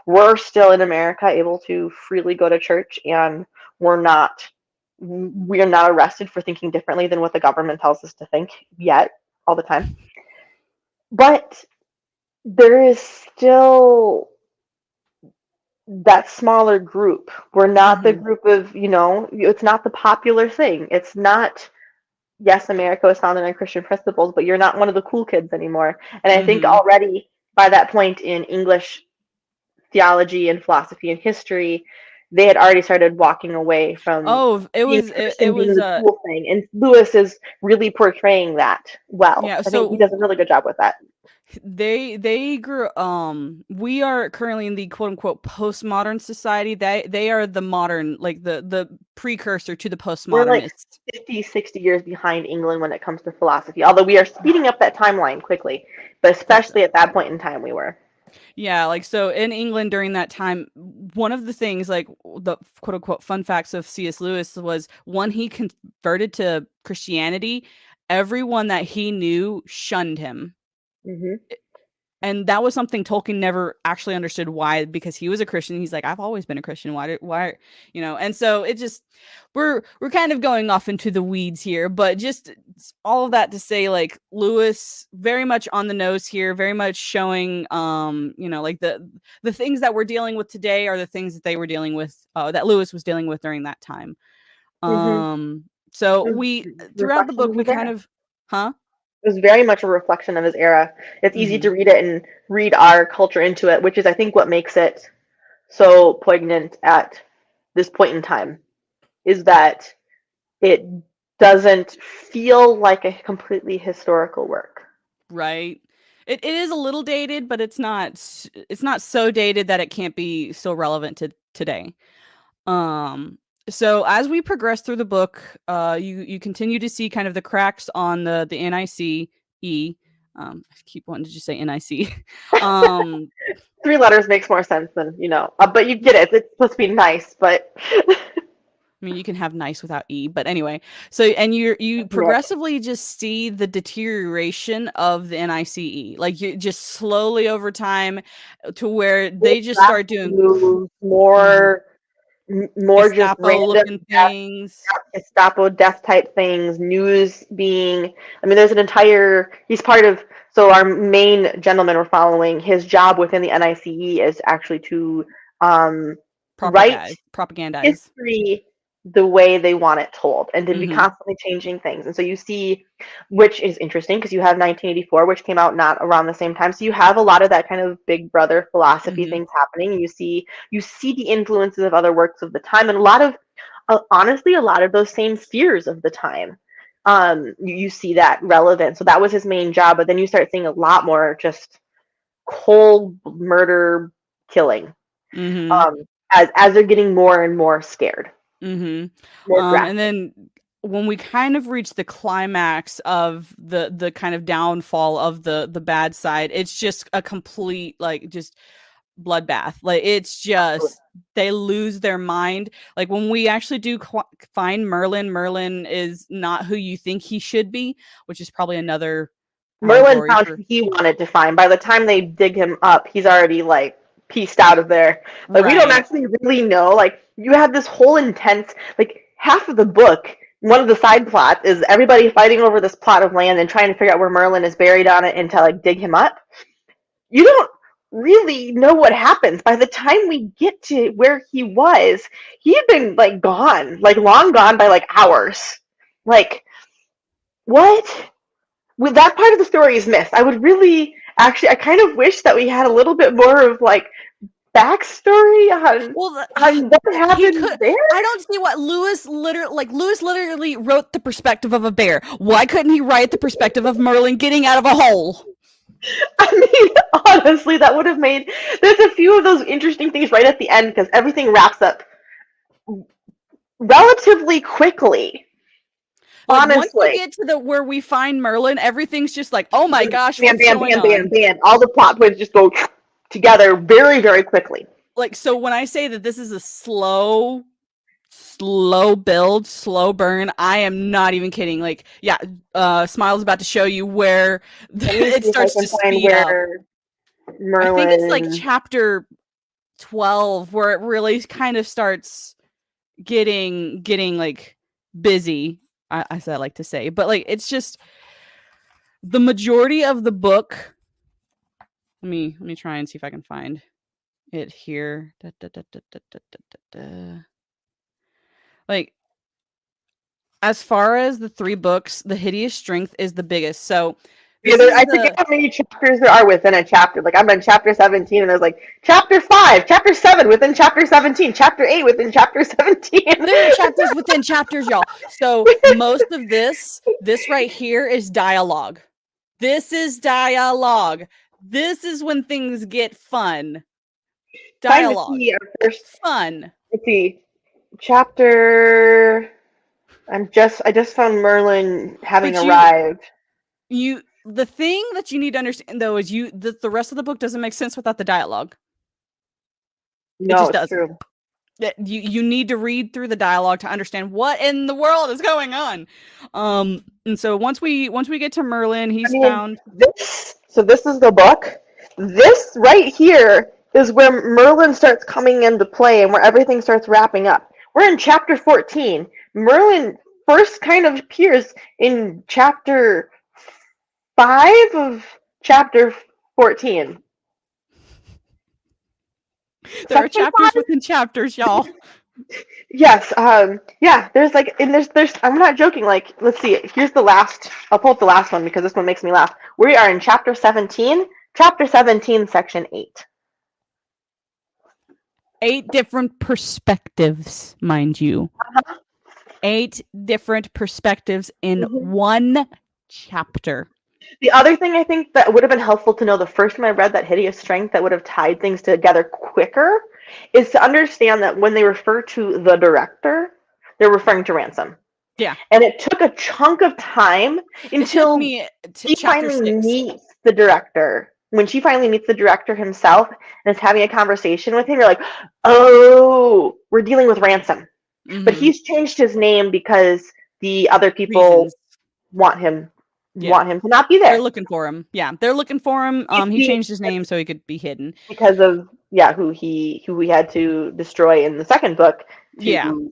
we're still in America able to freely go to church, and we're not we are not arrested for thinking differently than what the government tells us to think yet, all the time. But there is still that smaller group. We're not the Mm-hmm. group of, it's not the popular thing. It's not, yes, America was founded on Christian principles, but you're not one of the cool kids anymore. And I think Mm-hmm. already by that point in English theology and philosophy and history, they had already started walking away from Oh, it being was it Christian being was the cool thing. And Lewis is really portraying that well. yeah, I think he so does a really good job with that. they grew we are currently in the quote unquote postmodern society. They are the modern, like the precursor to the We're like postmodernists. 50, 60 years behind England when it comes to philosophy, although we are speeding up that timeline quickly. But For sure. especially at that point in time, we were. Yeah, like so in England during that time, one of the things, like the quote unquote fun facts of C.S. Lewis was when he converted to Christianity, everyone that he knew shunned him. Hmm. And that was something Tolkien never actually understood why, because he was a Christian. He's like, I've always been a Christian. Why, and so it just, we're kind of going off into the weeds here, but just all of that to say, like, Lewis very much on the nose here, very much showing, like the things that we're dealing with today are the things that they were dealing with, that Lewis was dealing with during that time. Hmm. So we, throughout the Reflection book, of we his kind era. of, huh? It was very much a reflection of his era. It's easy Mm-hmm. to read it and read our culture into it, which is, I think, what makes it so poignant at this point in time, is that it doesn't feel like a completely historical work. Right. It is a little dated, but it's not so dated that it can't be still relevant to today. Um so as we progress through the book, you continue to see kind of the cracks on the NICE. I keep wanting to just say NIC. um Three letters makes more sense than, but you get it. It's supposed to be nice, but I mean, you can have nice without E, but anyway. So, and you Nick. progressively just see the deterioration of the NICE, like you just slowly over time, to where they just start doing Moves, mhm, more just Gestapo random looking things. Gestapo death type things, news being. I mean, there's an entire. He's part of. So our main gentleman we're following, his job within the NICE is actually to um, write Propagandize. history the way they want it told, and to be Mm-hmm. constantly changing things. And so you see, which is interesting because you have 1984, which came out not around the same time. So you have a lot of that kind of Big Brother philosophy Mm-hmm. things happening. You see the influences of other works of the time, and a lot of honestly a lot of those same fears of the time. You see that relevant. So that was his main job, but then you start seeing a lot more just cold murder killing, Mm-hmm. um, as they're getting more and more scared, Mm-hmm. more And graphic. then when we kind of reach the climax of the kind of downfall of the bad side, it's just a complete, like, just bloodbath. Like, it's just they lose their mind. Like, when we actually do find Merlin is not who you think he should be, which is probably another Merlin allegory found for who he wanted to find. By the time they dig him up, he's already like pieced out of there. Like we don't Right. actually really know. Like you have this whole intense, like half of the book. One of the side plots is everybody fighting over this plot of land and trying to figure out where Merlin is buried on it and to like dig him up. You don't really know what happens. By the time we get to where he had been like gone, like long gone by like hours. Like what? With that part of the story is missed. I would really actually I kind of wish that we had a little bit more of like backstory Well, on what he happened could. there. I don't see what Lewis literally wrote the perspective of a bear. Why couldn't he write the perspective of Merlin getting out of a hole? I mean, honestly, that would have made. There's a few of those interesting things right at the end because everything wraps up relatively quickly. Like once you Honestly, get to the where we find Merlin, everything's just like, oh my gosh, bam, what's bam, going bam, bam, on? bam. All the plot points just go together very, very quickly. Like, so when I say that this is a slow build, slow burn, I am not even kidding. Like, yeah, Smile's about to show you where it starts to speed up. I think it's like Merlin. chapter 12 where it really kind of starts getting like busy. As I like to say, but like it's just the majority of the book. Let me try and see if I can find it here. Like as far as the 3 books, the Hideous Strength is the biggest. So Yeah, this is I forget the how many chapters there are within a chapter. Like I'm on chapter 17, and there's like chapter 5, chapter 7 within chapter 17, chapter 8 within chapter 17. there are chapters within chapters, y'all. So most of this right here is dialogue. This is dialogue. This is when things get fun. Trying to Dialogue. see our first. Fun. Let's see, chapter. I just found Merlin having But arrived. the thing that you need to understand though is the rest of the book doesn't make sense without the dialogue. It No, just it's doesn't. true. You need to read through the dialogue to understand what in the world is going on. And so once we get to Merlin, he's found this. So this is the book. This right here is where Merlin starts coming into play and where everything starts wrapping up. We're in chapter 14. Merlin first kind of appears in chapter 5 of chapter 14. there are Section chapters 5? within chapters, y'all. Yes, yeah, there's like, and there's, I'm not joking, like, let's see, here's the last, I'll pull up the last one because this one makes me laugh. We are in chapter 17, section 8. 8 different perspectives, mind you. 8 different perspectives in one chapter. The other thing I think that would have been helpful to know the first time I read that Hideous Strength that would have tied things together quicker is to understand that when they refer to the director, they're referring to Ransom. Yeah. And it took a chunk of time until she finally meets the director. When she finally meets the director himself and is having a conversation with him, you're like, oh, we're dealing with Ransom. Mm-hmm. But he's changed his name because the other people want him to not be there. They're looking for him. Yeah, they're looking for him. He changed his name so he could be hidden. Because of who we had to destroy in the second book to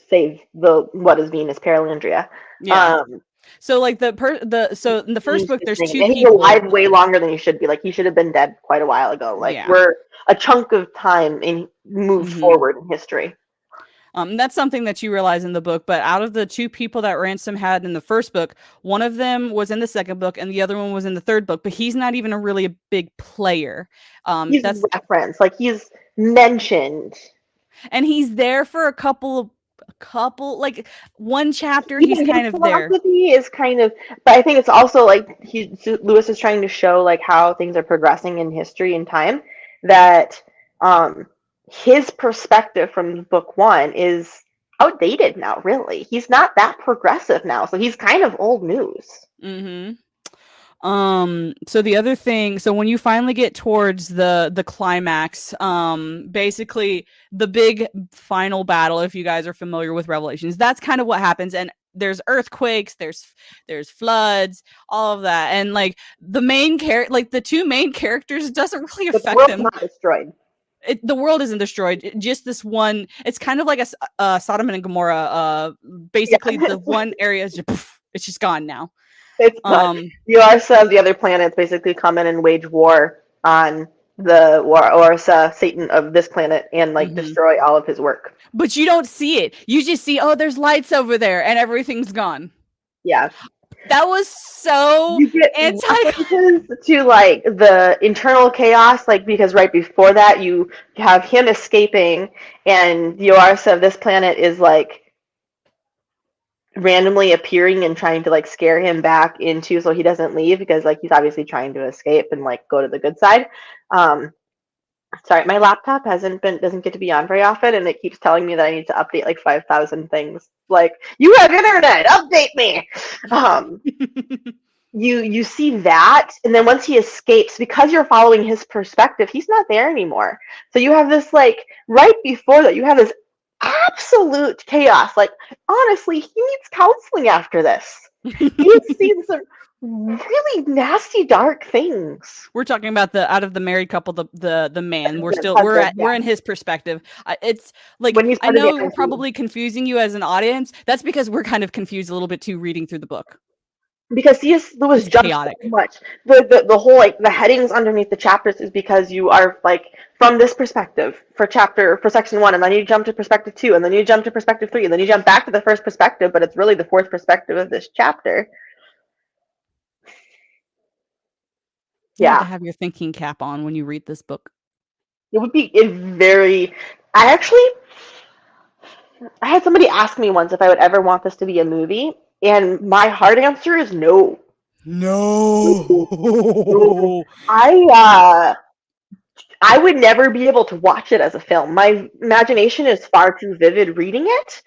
save what is Venus Paralandria. Yeah. So like in the first book there's 2 people. And he's alive way longer than he should be. Like he should have been dead quite a while ago. Like we're a chunk of time and moved forward in history. That's something that you realize in the book, but out of the 2 people that Ransom had in the first book, one of them was in the second book and the other one was in the third book, but he's not even a big player. He's referenced, like he's mentioned. And he's there for a couple like one chapter he's kind of there. Is kind of, but I think it's also like Lewis is trying to show like how things are progressing in history and time, that his perspective from book 1 is outdated now, really. He's not that progressive now, so he's kind of old news. So the other thing, so when you finally get towards the climax, basically the big final battle, if you guys are familiar with Revelations, that's kind of what happens. And there's earthquakes, there's floods, all of that, and like the main like the two main characters, it doesn't really But the affect world's them. not destroyed. The world isn't destroyed. Just this one. It's kind of like a Sodom and Gomorrah. Basically, the one area is it's just gone now. It's gone. The Orsa of the other planets basically come in and wage war on the Orsa, Satan of this planet, and like destroy all of his work. But you don't see it. You just see, oh, there's lights over there, and everything's gone. Yeah. That was so to like the internal chaos, like because right before that you have him escaping, and the Orsa of this planet is like randomly appearing and trying to like scare him back into so he doesn't leave because like he's obviously trying to escape and like go to the good side. Sorry, my laptop doesn't get to be on very often, and it keeps telling me that I need to update like 5,000 things. Like, you have internet, update me. You see that, and then once he escapes, because you're following his perspective, he's not there anymore. So you have this like right before that, you have this absolute chaos. Like, honestly, he needs counseling after this. He's seen some really nasty, dark things. We're talking about the out of the married couple, the man. We're in his perspective. It's like, I know we're probably confusing you as an audience. That's because we're kind of confused a little bit too reading through the book. Because C.S. Lewis jumps so much. The whole like the headings underneath the chapters is because you are like from this perspective for section 1, and then you jump to perspective 2, and then you jump to perspective 3, and then you jump back to the first perspective, but it's really the fourth perspective of this chapter. You have to have your thinking cap on when you read this book. It would be I had somebody ask me once if I would ever want this to be a movie, and my hard answer is no. No. I would never be able to watch it as a film. My imagination is far too vivid reading it.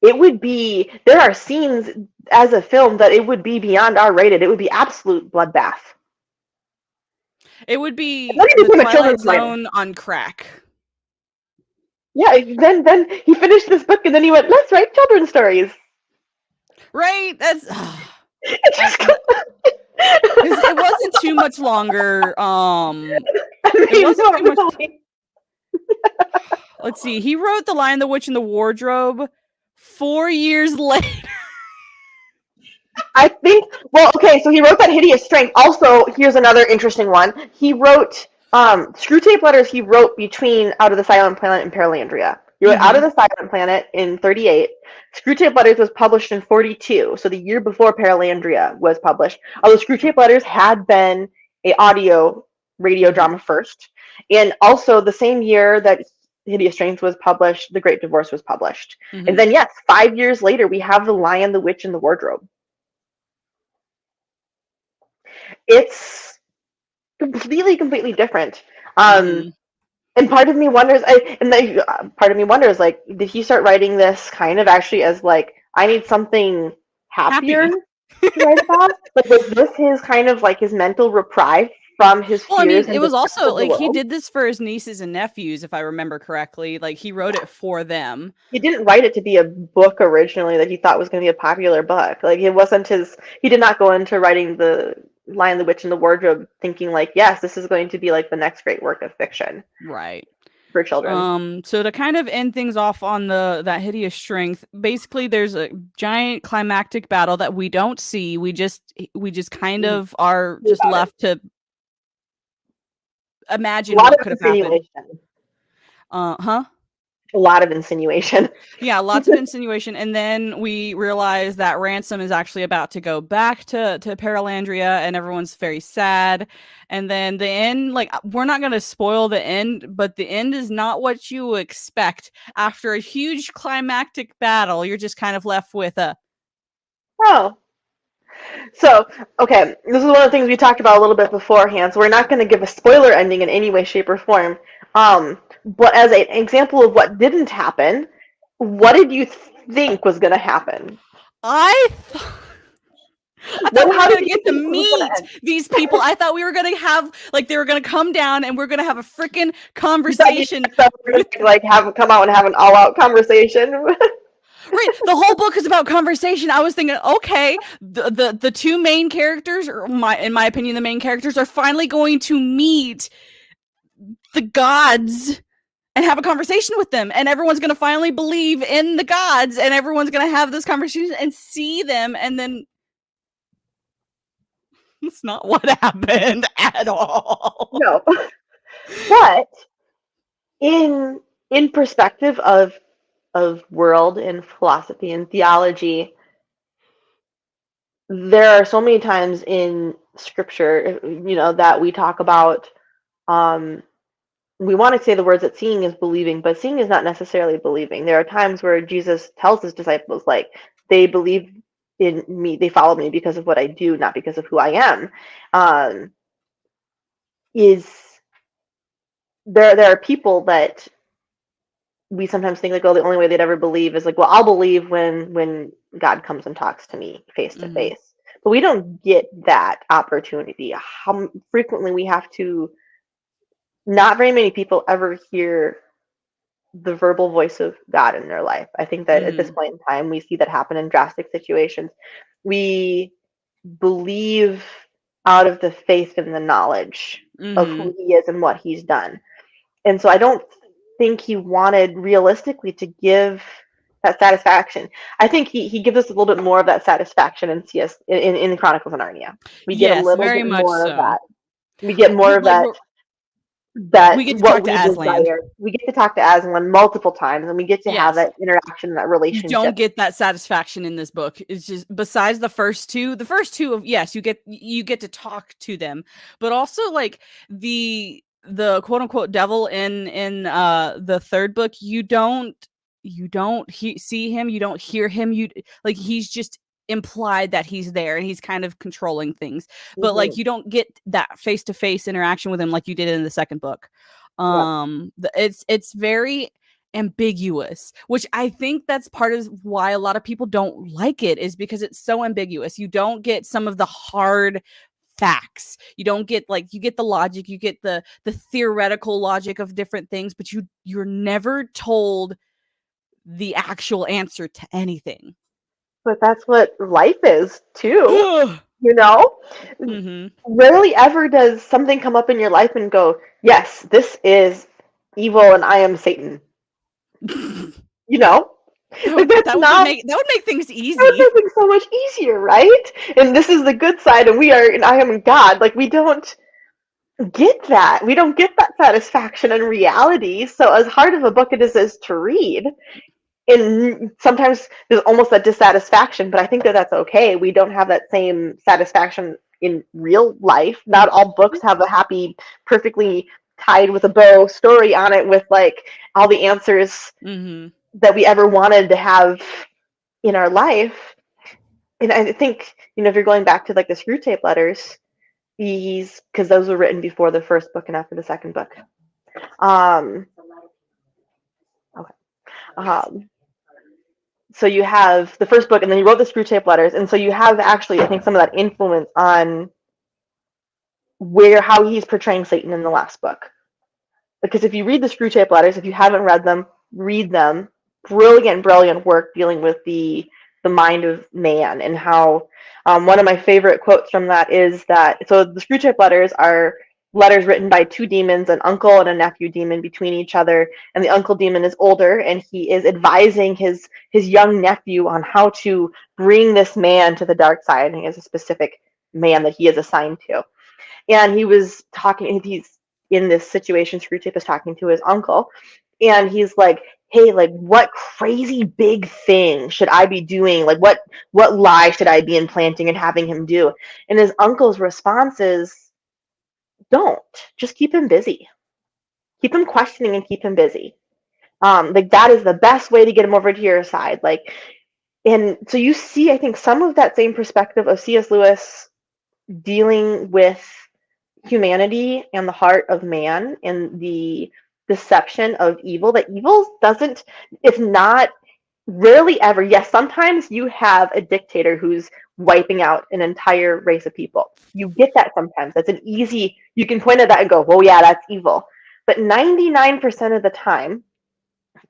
It would be, there are scenes as a film that it would be beyond R-rated. It would be absolute bloodbath. It would be the Twilight Zone on crack. Yeah, then he finished this book and then he went, let's write children's stories. Right? That's it wasn't too much longer. It wasn't too much. Let's see. He wrote The Lion, the Witch, and the Wardrobe 4 years later. I think, well, okay, so he wrote that Hideous Strength. Also, here's another interesting one. He wrote Screwtape Letters he wrote between Out of the Silent Planet and Paralandria. He wrote Out of the Silent Planet in 38. Screwtape Letters was published in 42, so the year before Paralandria was published. Although Screwtape Letters had been a radio drama first. And also the same year that Hideous Strength was published, The Great Divorce was published. And then, yes, 5 years later, we have The Lion, the Witch, and the Wardrobe. It's completely different. And part of me wonders, like, did he start writing this kind of actually as like, I need something happier to write about? Like, was this his kind of like his mental reprieve from his fears? Well, I mean, it was also like he did this for his nieces and nephews, if I remember correctly. Like, he wrote it for them. He didn't write it to be a book originally that he thought was going to be a popular book. Like, it wasn't his. He did not go into writing The Lion, the Witch, and the Wardrobe thinking like, yes, this is going to be like the next great work of fiction. Right. For children. So to kind of end things off on that Hideous Strength, basically there's a giant climactic battle that we don't see. We just kind of are just left to imagine what could have happened. A lot of insinuation. Yeah, lots of insinuation. And then we realize that Ransom is actually about to go back to Paralandria, and everyone's very sad. And then the end, like, we're not going to spoil the end, but the end is not what you expect. After a huge climactic battle, you're just kind of left with a... Oh. So, okay, this is one of the things we talked about a little bit beforehand, so we're not going to give a spoiler ending in any way, shape, or form. But as an example of what didn't happen, what did you think was going to happen? I thought we were going to get to meet these people. I thought we were going to have, like, they were going to come down and we're going to have a freaking conversation. Like, come out and have an all-out conversation. Right. The whole book is about conversation. I was thinking, okay, the two main characters, or in my opinion, the main characters are finally going to meet the gods and have a conversation with them, and everyone's going to finally believe in the gods, and everyone's going to have this conversation and see them, and then it's not what happened at all. No. But in perspective of world and philosophy and theology, there are so many times in scripture, that we talk about, we want to say the words that seeing is believing, but seeing is not necessarily believing. There are times where Jesus tells his disciples, like, they believe in me, they follow me because of what I do, not because of who I am. Is there are people that we sometimes think like, oh, the only way they'd ever believe is like, well, I'll believe when God comes and talks to me face to face. But we don't get that opportunity. How frequently we have to, not very many people ever hear the verbal voice of God in their life. I think that at this point in time, we see that happen in drastic situations. We believe out of the faith and the knowledge of who he is and what he's done. And so I don't think he wanted realistically to give that satisfaction. I think he gives us a little bit more of that satisfaction in CS in Chronicles of Narnia. We get a Yes, little very bit much more of so. that. We get more of Like, that we get to what talk to we Aslan. desire. We get to talk to Aslan multiple times, and we get to have Yes. that interaction, that You relationship. don't get that satisfaction in this book. It's just, besides the first two of, yes, you get to talk to them, but also like the quote unquote devil in the third book, you don't see him, you don't hear him, you like, he's just implied that he's there and he's kind of controlling things, but like, you don't get that face-to-face interaction with him like you did in the second book. It's very ambiguous, which I think that's part of why a lot of people don't like it, is because it's so ambiguous. You don't get some of the hard facts. You don't get, like, you get the logic, you get the theoretical logic of different things, but you're never told the actual answer to anything. But that's what life is too. Mm-hmm. Rarely ever does something come up in your life and go, yes, this is evil and I am Satan. You know? Like, that's That would not, make things that would easy. make things so much easier, right? And this is the good side and I am God. Like, we don't get that. We don't get that satisfaction in reality. So as hard of a book it is to read, and sometimes there's almost that dissatisfaction, but I think that that's okay. We don't have that same satisfaction in real life. Not all books have a happy, perfectly tied with a bow story on it with like all the answers that we ever wanted to have in our life. And I think, if you're going back to like the Screw Tape letters, because those were written before the first book and after the second book. Okay. So you have the first book, and then you wrote the Screw Tape letters, and so you have actually, I think, some of that influence on how he's portraying Satan in the last book. Because if you read the Screw Tape letters, if you haven't read them, read them. Brilliant work dealing with the mind of man, and how one of my favorite quotes from that is that, so the Screw Tape letters are letters written by two demons, an uncle and a nephew demon, between each other, and the uncle demon is older and he is advising his young nephew on how to bring this man to the dark side, and he has a specific man that he is assigned to. And he's in this situation, Screwtape is talking to his uncle, and he's like, hey, like, what crazy big thing should I be doing? Like, what lie should I be implanting and having him do? And his uncle's response is, don't. Just keep him busy. Keep him questioning and keep him busy. Like, that is the best way to get him over to your side. Like, and so you see, I think, some of that same perspective of C.S. Lewis dealing with humanity and the heart of man and the deception of evil. That evil doesn't, it's not, rarely ever, yes, sometimes you have a dictator who's wiping out an entire race of people. You get that sometimes. That's an easy, you can point at that and go, well, yeah, that's evil. But 99% of the time,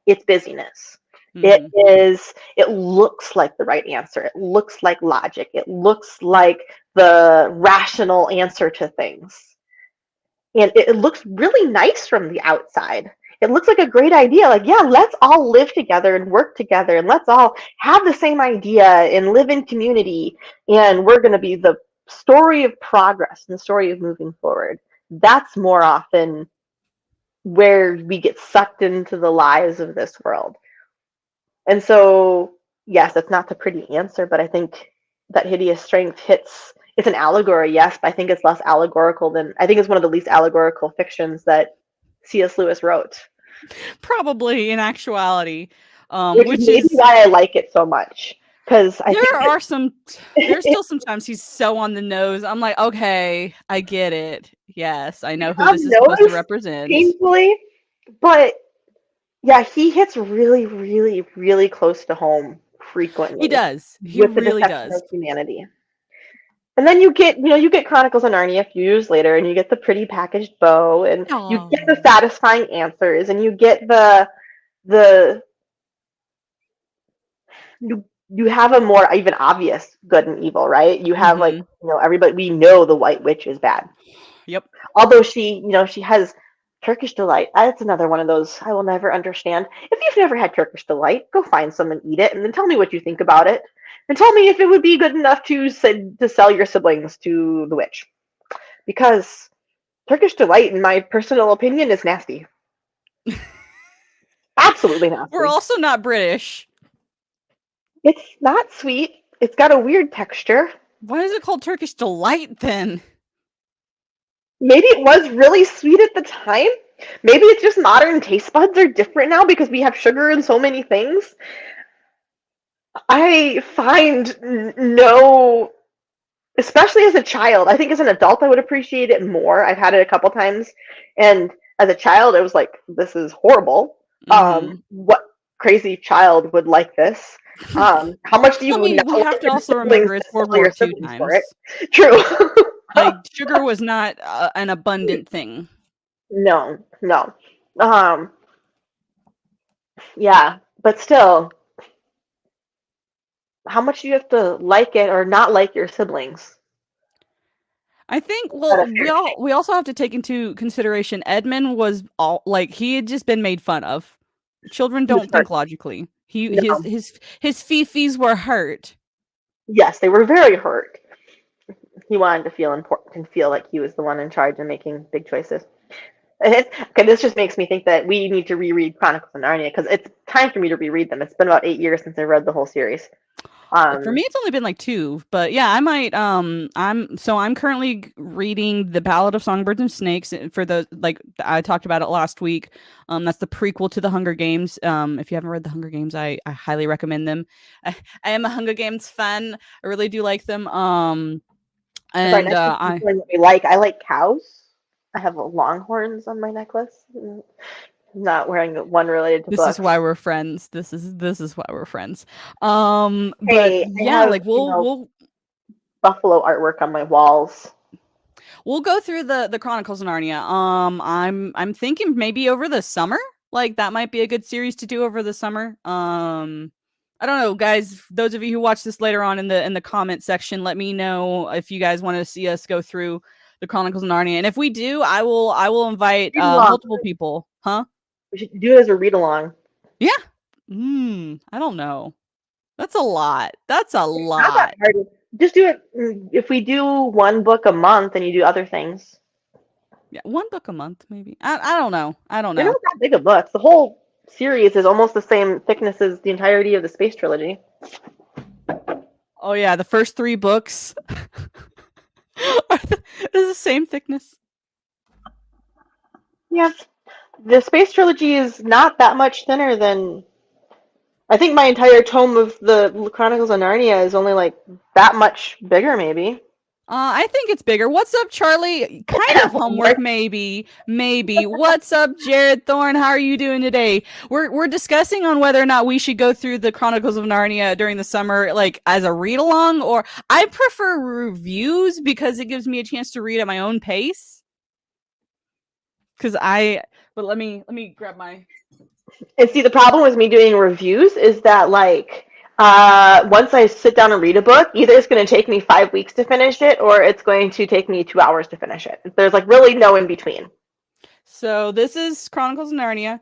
it's busyness. It Mhm. is, it looks like the right answer. It looks like logic. It looks like the rational answer to things. And it looks really nice from the outside. It looks like a great idea. Like, yeah, let's all live together and work together and let's all have the same idea and live in community. And we're going to be the story of progress and the story of moving forward. That's more often where we get sucked into the lies of this world. And so, yes, that's not the pretty answer, but I think that hideous strength hits. It's an allegory, yes, but I think it's less allegorical than. I think it's one of the least allegorical fictions that C.S. Lewis wrote, Probably in actuality, which is which maybe is why I like it so much. Because I think there are some there's it, still sometimes he's so on the nose. I'm like, okay, I get it. Yes, I know who I've this is supposed to noticed represent. painfully, but yeah, he hits really, really, really close to home He frequently does. He with the really deception does. of humanity. And then you get Chronicles of Narnia a few years later, and you get the pretty packaged bow, and you get the Oh. satisfying answers, and you get the you have a more even obvious good and evil, right? You have like Mhm. everybody we know the White Witch is bad, Yep. although she has Turkish delight. That's another one of those I will never understand. If you've never had Turkish delight, go find some and eat it, and then tell me what you think about it, and tell me if it would be good enough to sell your siblings to the witch, because Turkish delight, in my personal opinion, is nasty. Absolutely We're nasty. also not British. It's not sweet. It's got a weird texture. Why is it called Turkish delight then? Maybe it was really sweet at the time. Maybe it's just modern taste buds are different now because we have sugar in so many things. I find no, especially as a child. I think as an adult I would appreciate it more. I've had it a couple times, and as a child I was like, "This is horrible. Mhm. What crazy child would like this? How much do I you mean, now we have want to your also siblings remember to it's World sell War your II siblings for it?" times. True. Like, sugar was not, an abundant thing. No, no. Um, yeah, but still, how much do you have to like it or not like your siblings? I think Not well, a fair shake. we also have to take into consideration Edmund was all like he had just been made fun of. Children He was don't hurt. think logically. He No. his fifis were hurt. Yes, they were very hurt. He wanted to feel important and feel like he was the one in charge and making big choices. Okay, this just makes me think that we need to reread Chronicles of Narnia because it's time for me to reread them. It's been about 8 years since I read the whole series. For me, Um, it's only been like 2, but yeah, I might. I'm currently reading The Ballad of Songbirds and Snakes for the like I talked about it last week. That's the prequel to the Hunger Games. If you haven't read the Hunger Games, I highly recommend them. I am a Hunger Games fan. I really do like them. right And next to I something that we like, I like cows. I have longhorns on my necklace. I'm not wearing one related to This is books. why we're friends. This is why we're friends. But Hey, I yeah, have, like buffalo artwork on my walls. we'll go through the Chronicles of Narnia. I'm thinking maybe over the summer. Like that might be a good series to do over the summer. I don't know, guys. Those of you who watch this later on in the comment section, let me know if you guys want to see us go through the Chronicles of Narnia. And if we do, I will invite Read along. multiple people. Huh? We should do it as a read along. Yeah. I don't know. That's a lot. That's a Not that lot. hard. Just do it. If we do one book a month and you do other things, Yeah, one book a month, maybe. I don't know. I don't they're know. not that big of books. The whole series is almost the same thickness as the entirety of the Space Trilogy. Oh yeah, the first 3 books are is the same thickness. Yeah, the Space Trilogy is not that much thinner than. I think my entire tome of the Chronicles of Narnia is only like that much bigger, maybe. I think it's bigger. What's up, Charlie? Kind of homework, Homework. maybe, maybe. What's up, Jared Thorne? How are you doing today? We're discussing on whether or not we should go through the Chronicles of Narnia during the summer, like as a read along, or I prefer reviews because it gives me a chance to read at my own pace. Because I, but let me grab my And see, the problem with me doing reviews is that, like, once I sit down and read a book, either it's going to take me 5 weeks to finish it, or it's going to take me 2 hours to finish it. There's like really no in between. So this is Chronicles of Narnia,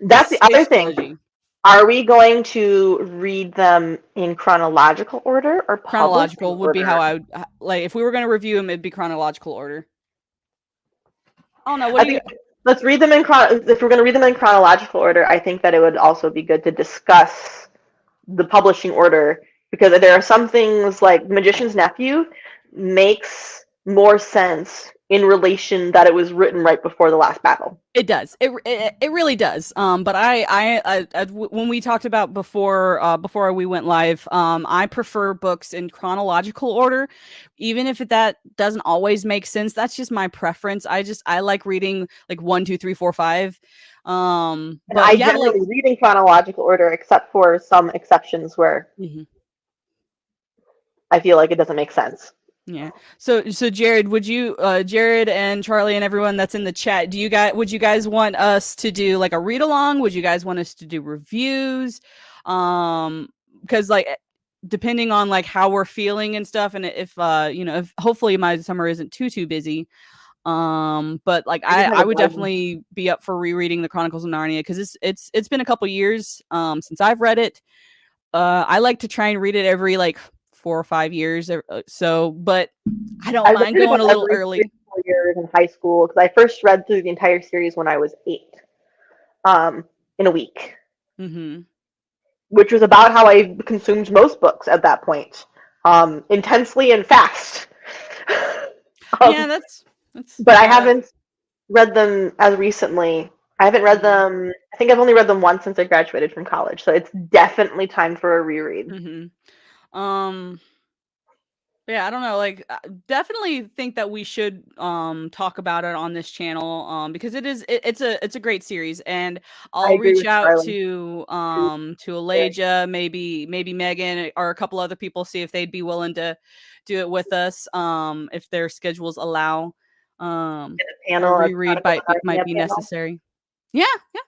the That's the other Space thing. Trilogy. Are we going to read them in chronological order or Chronological publishing would be how order? I would like if we were going to review them. It'd be chronological order. Oh no, what I do you? think let's read them in if we're going to read them in chronological order. I think that it would also be good to discuss the publishing order, because there are some things like Magician's Nephew makes more sense in relation that it was written right before the last battle. It does. It really does. But when we talked about before we went live, I prefer books in chronological order, even if that doesn't always make sense. That's just my preference. I like reading like 1, 2, 3, 4, 5. And But I yeah, like. generally read in chronological order, except for some exceptions where Mhm. I feel like it doesn't make sense. Yeah. So Jared, Jared and Charlie and everyone that's in the chat, would you guys want us to do like a read along? Would you guys want us to do reviews? Because like depending on like how we're feeling and stuff, and if if hopefully my summer isn't too busy. But like I just have I a would garden. definitely be up for rereading the Chronicles of Narnia because it's been a couple years since I've read it. I like to try and read it every like 4 or 5 years or so, but I don't I read mind it going about a little every early. 3 or 4 years in high school, because I first read through the entire series when I was 8, um, in a week, Hmm. which was about how I consumed most books at that point, intensely and fast. Yeah, um, that's but I valid. haven't read them as recently. I haven't read Hmm. them. I think I've only read them once since I graduated from college, so it's definitely time for a reread. Hmm. Um, yeah, I don't know. Like, I definitely think that we should talk about it on this channel because it's a great series, and I I'll agree reach with out Charlie. to Elijah, maybe Megan or a couple other people, see if they'd be willing to do it with us if their schedules allow. In a A panel, a reread Chronicles of might Narnia be panel. necessary. Yeah, yeah.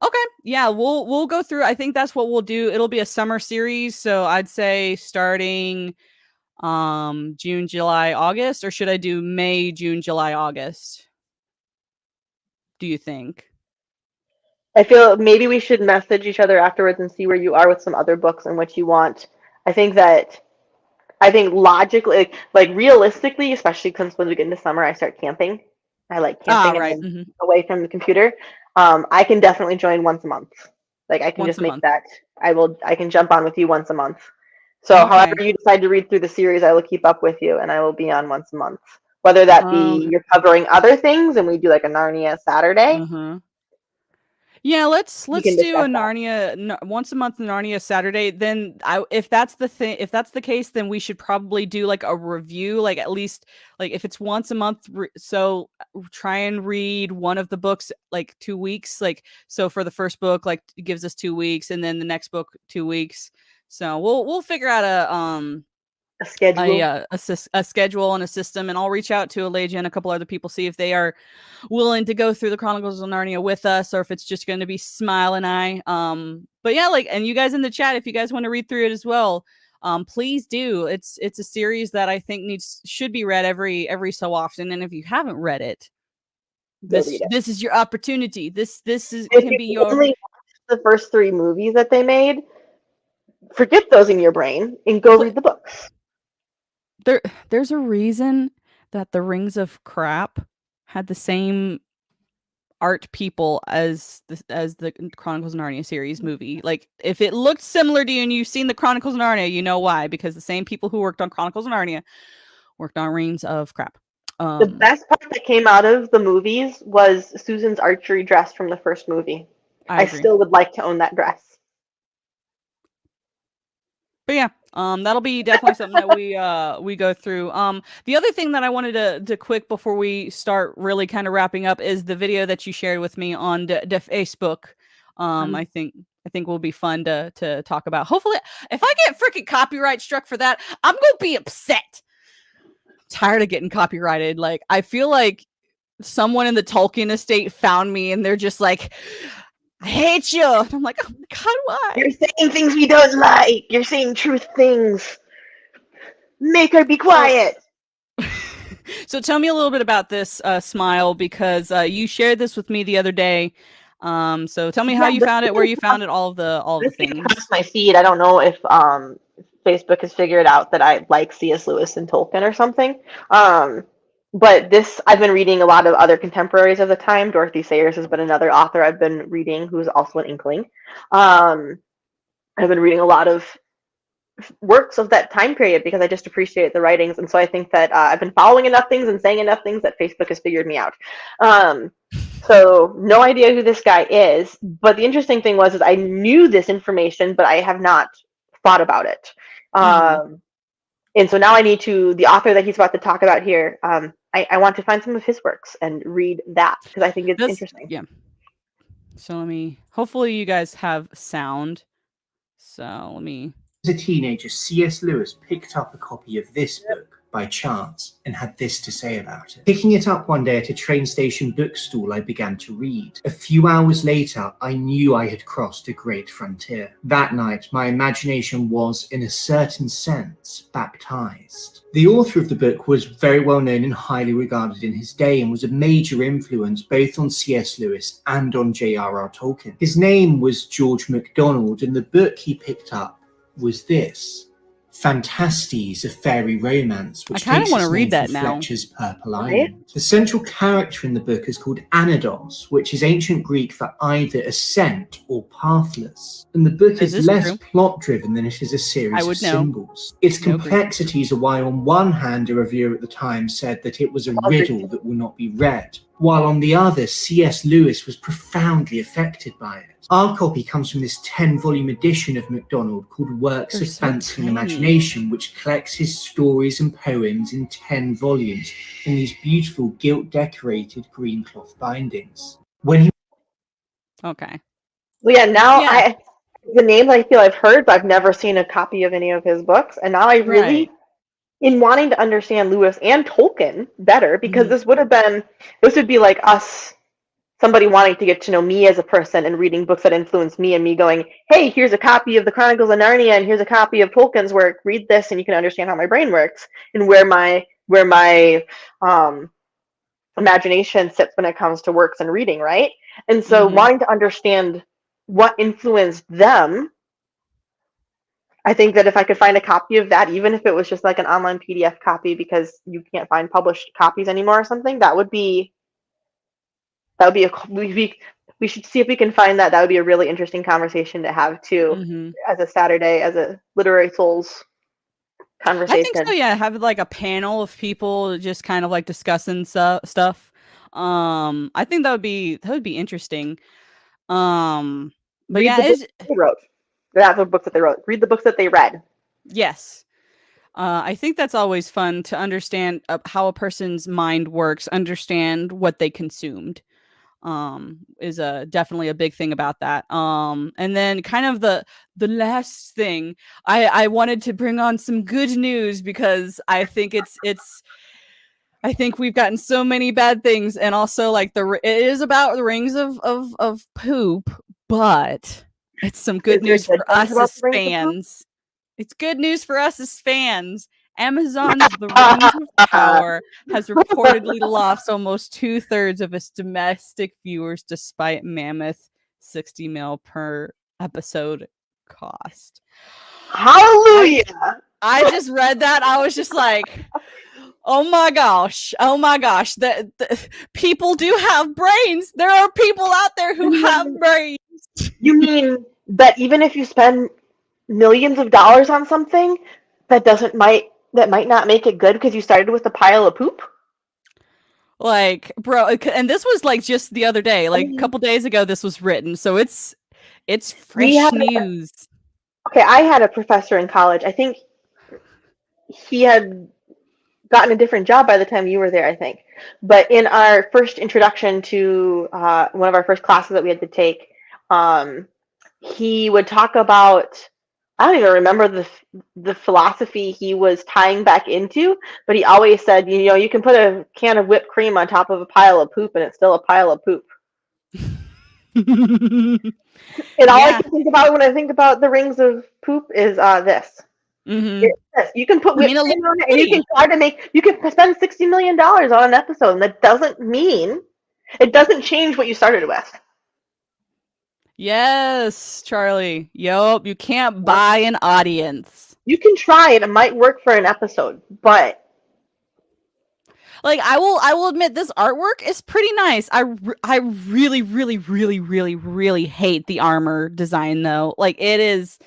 Okay. Yeah, we'll go through. I think that's what we'll do. It'll be a summer series, so I'd say starting June, July, August, or should I do May, June, July, August? Do you think? I feel maybe we should message each other afterwards and see where you are with some other books and what you want. I think that I think logically, like realistically, especially since when we get into summer, I start camping. I like Ah, camping and right. then away from the computer. I can definitely join once a month. Like I can Once just a make month. that. I can jump on with you once a month. So however Okay. you decide to read through the series, I will keep up with you and I will be on once a month. Whether that be Okay. you're covering other things and we do like a Narnia Saturday, Uh-huh. Yeah, we let's can do discuss a once a month Narnia Saturday. Then if that's the thing, if that's the case, then we should probably do like a review, like at least like if it's once a month. So try and read one of the books like 2 weeks. Like so for the first book, like it gives us 2 weeks, and then the next book 2 weeks. So we'll figure out a schedule. a schedule and a system, and I'll reach out to Elijah and a couple other people, see if they are willing to go through the Chronicles of Narnia with us, or if it's just going to be Smile and I. But yeah, like, and you guys in the chat, if you guys want to read through it as well, please do. It's a series that I think should be read every so often, and if you haven't read it, Go read it. this is your opportunity. This is If can be you your only watched the first 3 movies that they made, forget those in your brain and go pl- read the books. there's a reason that the Rings of Crap had the same art people as the Chronicles of Narnia series movie. Like if it looked similar to you and you've seen the Chronicles of Narnia, you know why, because the same people who worked on Chronicles of Narnia worked on Rings of Crap. The best part that came out of the movies was Susan's archery dress from the first movie. I I agree. still would like to own that dress. But yeah, that'll be definitely something that we go through. The other thing that I wanted to quick before we start really kind of wrapping up is the video that you shared with me on the Facebook. Um, I think will be fun to talk about. Hopefully, if I get freaking copyright struck for that, I'm gonna be upset. Tired of getting copyrighted. Like I feel like someone in the Tolkien estate found me and they're just like, I hate you. And I'm like, oh my God, why? You're saying things we don't like. You're saying truth things. Make her be quiet. So tell me a little bit about this smile, because you shared this with me the other day. So tell me how you found it, where you found it, all of the things. Across my feed. I don't know if Facebook has figured out that I like C.S. Lewis and Tolkien or something. But this, I've been reading a lot of other contemporaries of the time. Dorothy Sayers has been another author I've been reading who's also an inkling. I've been reading a lot of works of that time period because I just appreciate the writings. And so I think that I've been following enough things and saying enough things that Facebook has figured me out. So no idea who this guy is. But the interesting thing is I knew this information, but I have not thought about it. And so now I need to, the author that he's about to talk about here, I want to find some of his works and read that because I think it's interesting. Yeah. So hopefully you guys have sound. So let me. As a teenager, C.S. Lewis picked up a copy of this book by chance and had this to say about it. Picking it up one day at a train station bookstall, I began to read. A few hours later, I knew I had crossed a great frontier. That night, my imagination was, in a certain sense, baptized. The author of the book was very well known and highly regarded in his day and was a major influence both on C.S. Lewis and on J.R.R. Tolkien. His name was George MacDonald, and the book he picked up was this. Phantastes, a fairy romance, which I kind of want takes to read its name that from now. Fletcher's Purple Island. The central character in the book is called Anados, which is ancient Greek for either ascent or pathless. And the book is less plot-driven than it is a series of symbols. Its complexities are why on one hand a reviewer at the time said that it was a riddle that will not be read, while on the other C.S. Lewis was profoundly affected by it. Our copy comes from this 10-volume edition of MacDonald called Works of Fancy and Imagination, which collects his stories and poems in 10 volumes in these beautiful gilt-decorated green cloth bindings. Okay. Well, yeah, now the names I feel I've heard, but I've never seen a copy of any of his books. And now I really, in wanting to understand Lewis and Tolkien better, because this would be like us, somebody wanting to get to know me as a person and reading books that influence me and me going, hey, here's a copy of the Chronicles of Narnia and here's a copy of Tolkien's work. Read this and you can understand how my brain works and where my imagination sits when it comes to works and reading, right? And so wanting to understand what influenced them, I think that if I could find a copy of that, even if it was just like an online PDF copy because you can't find published copies anymore or something, we should see if we can find that. That would be a really interesting conversation to have too, as a Saturday, as a Literary Souls conversation. I think so, yeah. Have like a panel of people just kind of like discussing stuff. I think that would be interesting. But read yeah, the books they wrote. That's the books that they wrote. Read the books that they read. Yes. I think that's always fun to understand how a person's mind works, understand what they consumed. Is definitely a big thing about that. And then kind of the last thing, I wanted to bring on some good news because I think I think we've gotten so many bad things, and also like it is about the rings of poop, but it's some good news for us as fans. It's good news for us as fans. Amazon's The Rings of Power has reportedly lost almost 2/3 of its domestic viewers despite mammoth $60 million per episode cost. Hallelujah! I just read that. I was just like, oh my gosh. The people do have brains. There are people out there who have brains. You mean that even if you spend millions of dollars on something, that might not make it good because you started with a pile of poop? Like, bro, and this was like just the other day, like a couple days ago this was written, so it's fresh news. Okay, I had a professor in college. I think he had gotten a different job by the time you were there, I think. But in our first introduction to one of our first classes that we had to take, he would talk about I don't even remember the philosophy he was tying back into, but he always said, you can put a can of whipped cream on top of a pile of poop, and it's still a pile of poop. And all I Yeah. can think about when I think about the rings of poop is this. Mm-hmm. It's this. You can put I mean, whipped it cream looks on it, and you can pretty. spend $60 million on an episode, and that doesn't mean it doesn't change what you started with. Yes, Charlie. Yup. You can't buy an audience. You can try and it might work for an episode, but Like I will admit this artwork is pretty nice. I really really hate the armor design though. Like it is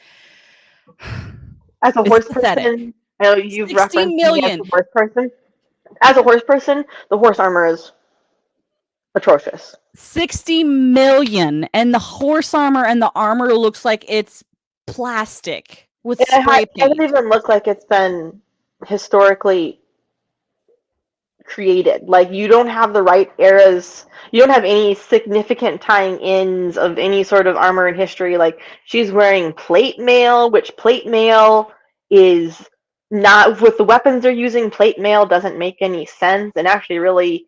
as a it's horse pathetic. person, I know you've 60 referenced me as million. a horse person. As a horse person, the horse armor is atrocious. 60 million and the horse armor and the armor looks like it's plastic with It spray doesn't paint. even look like it's been historically created. Like you don't have the right eras. You don't have any significant tying ins of any sort of armor in history. Like she's wearing plate mail, which plate mail is not with the weapons they're using. Plate mail doesn't make any sense, and actually, really,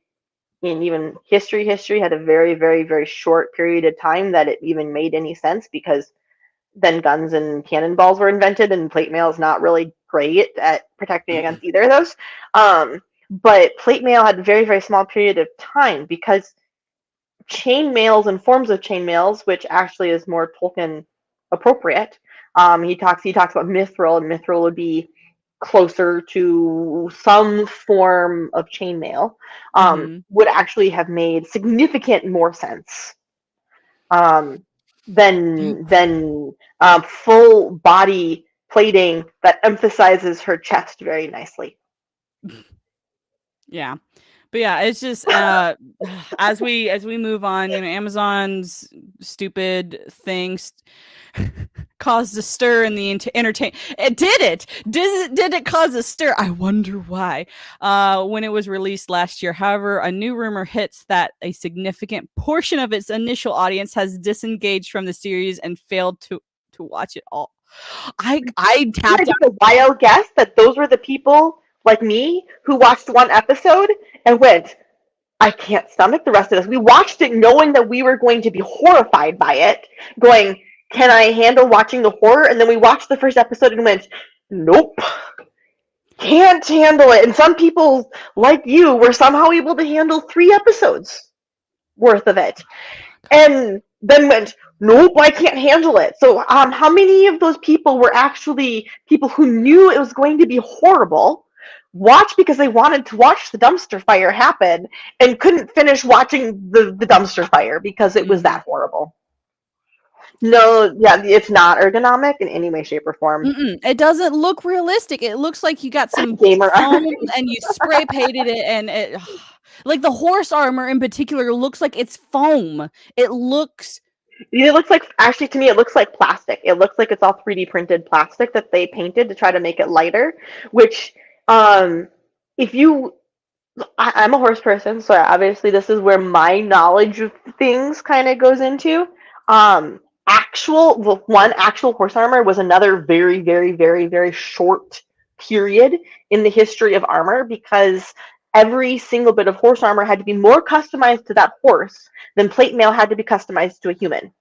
in even history had a very short period of time that it even made any sense because then guns and cannonballs were invented, and plate mail is not really great at protecting against either of those. But plate mail had a very small period of time because chain mails and forms of chain mails, which actually is more Tolkien appropriate. He talks about mithril, and mithril would be closer to some form of chainmail. Would actually have made significant more sense than full body plating that emphasizes her chest very nicely. Yeah. But yeah, it's just as we move on, Amazon's stupid things caused a stir in the entertain. It did it. Did it cause a stir? I wonder why. When it was released last year, however, a new rumor hits that a significant portion of its initial audience has disengaged from the series and failed to watch it all. I tapped out. A wild guess that those were the people like me who watched one episode and went, I can't stomach the rest of this. We watched it knowing that we were going to be horrified by it, going, can I handle watching the horror? And then we watched the first episode and went, nope, can't handle it. And some people, like you, were somehow able to handle 3 episodes worth of it. And then went, nope, I can't handle it. So how many of those people were actually people who knew it was going to be horrible, watched because they wanted to watch the dumpster fire happen, and couldn't finish watching the dumpster fire because it was that horrible? No, yeah, it's not ergonomic in any way, shape, or form. It doesn't look realistic. It looks like you got some Gamer foam and you spray painted it, and it like the horse armor in particular looks like it's foam. It looks like, actually, to me, it looks like plastic. It looks like it's all 3D printed plastic that they painted to try to make it lighter, which, if you, I'm a horse person, so obviously this is where my knowledge of things kind of goes into. One actual horse armor was another very short period in the history of armor, because every single bit of horse armor had to be more customized to that horse than plate mail had to be customized to a human,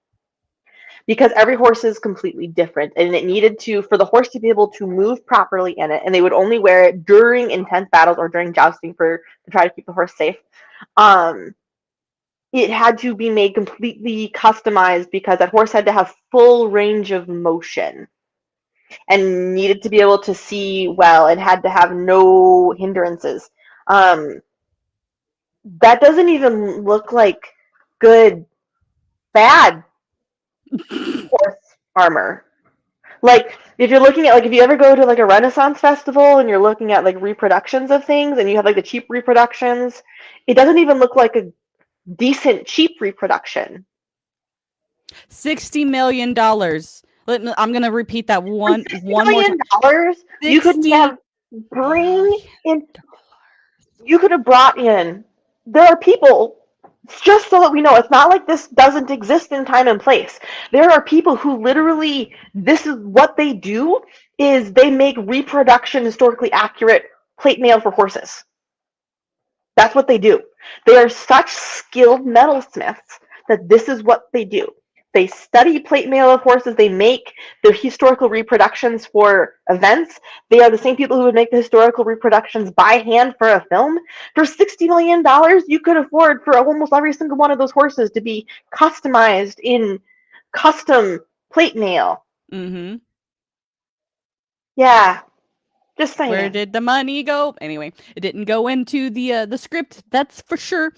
because every horse is completely different, and it needed to, for the horse to be able to move properly in it, and they would only wear it during intense battles or during jousting to try to keep the horse safe. It had to be made completely customized because that horse had to have full range of motion and needed to be able to see well and had to have no hindrances. That doesn't even look like bad horse armor. Like, if you're looking at, like, if you ever go to, like, a Renaissance festival and you're looking at, like, reproductions of things and you have, like, the cheap reproductions, it doesn't even look like a decent cheap reproduction. $60 million. I'm gonna repeat that one more time. $60 million. You could have you could have brought in. There are people just so that we know, it's not like this doesn't exist in time and place. There are people who literally, this is what they do, is they make reproduction historically accurate plate mail for horses. That's what they do. They are such skilled metalsmiths that this is what they do. They study plate mail of horses. They make the historical reproductions for events. They are the same people who would make the historical reproductions by hand for a film. For $60 million, you could afford for almost every single one of those horses to be customized in custom plate mail. Mm-hmm. Yeah, just saying. Where did the money go? Anyway, it didn't go into the script, that's for sure.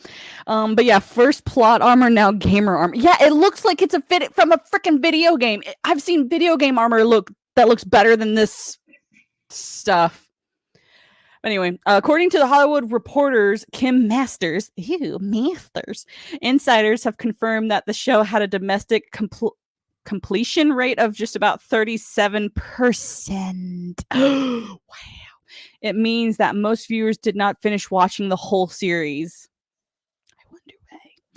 But yeah, first plot armor, now gamer armor. Yeah, it looks like it's a fit from a freaking video game. I've seen video game armor that looks better than this stuff. Anyway, according to the Hollywood Reporter's Kim Masters, insiders have confirmed that the show had a domestic completion rate of just about 37%. Wow. It means that most viewers did not finish watching the whole series.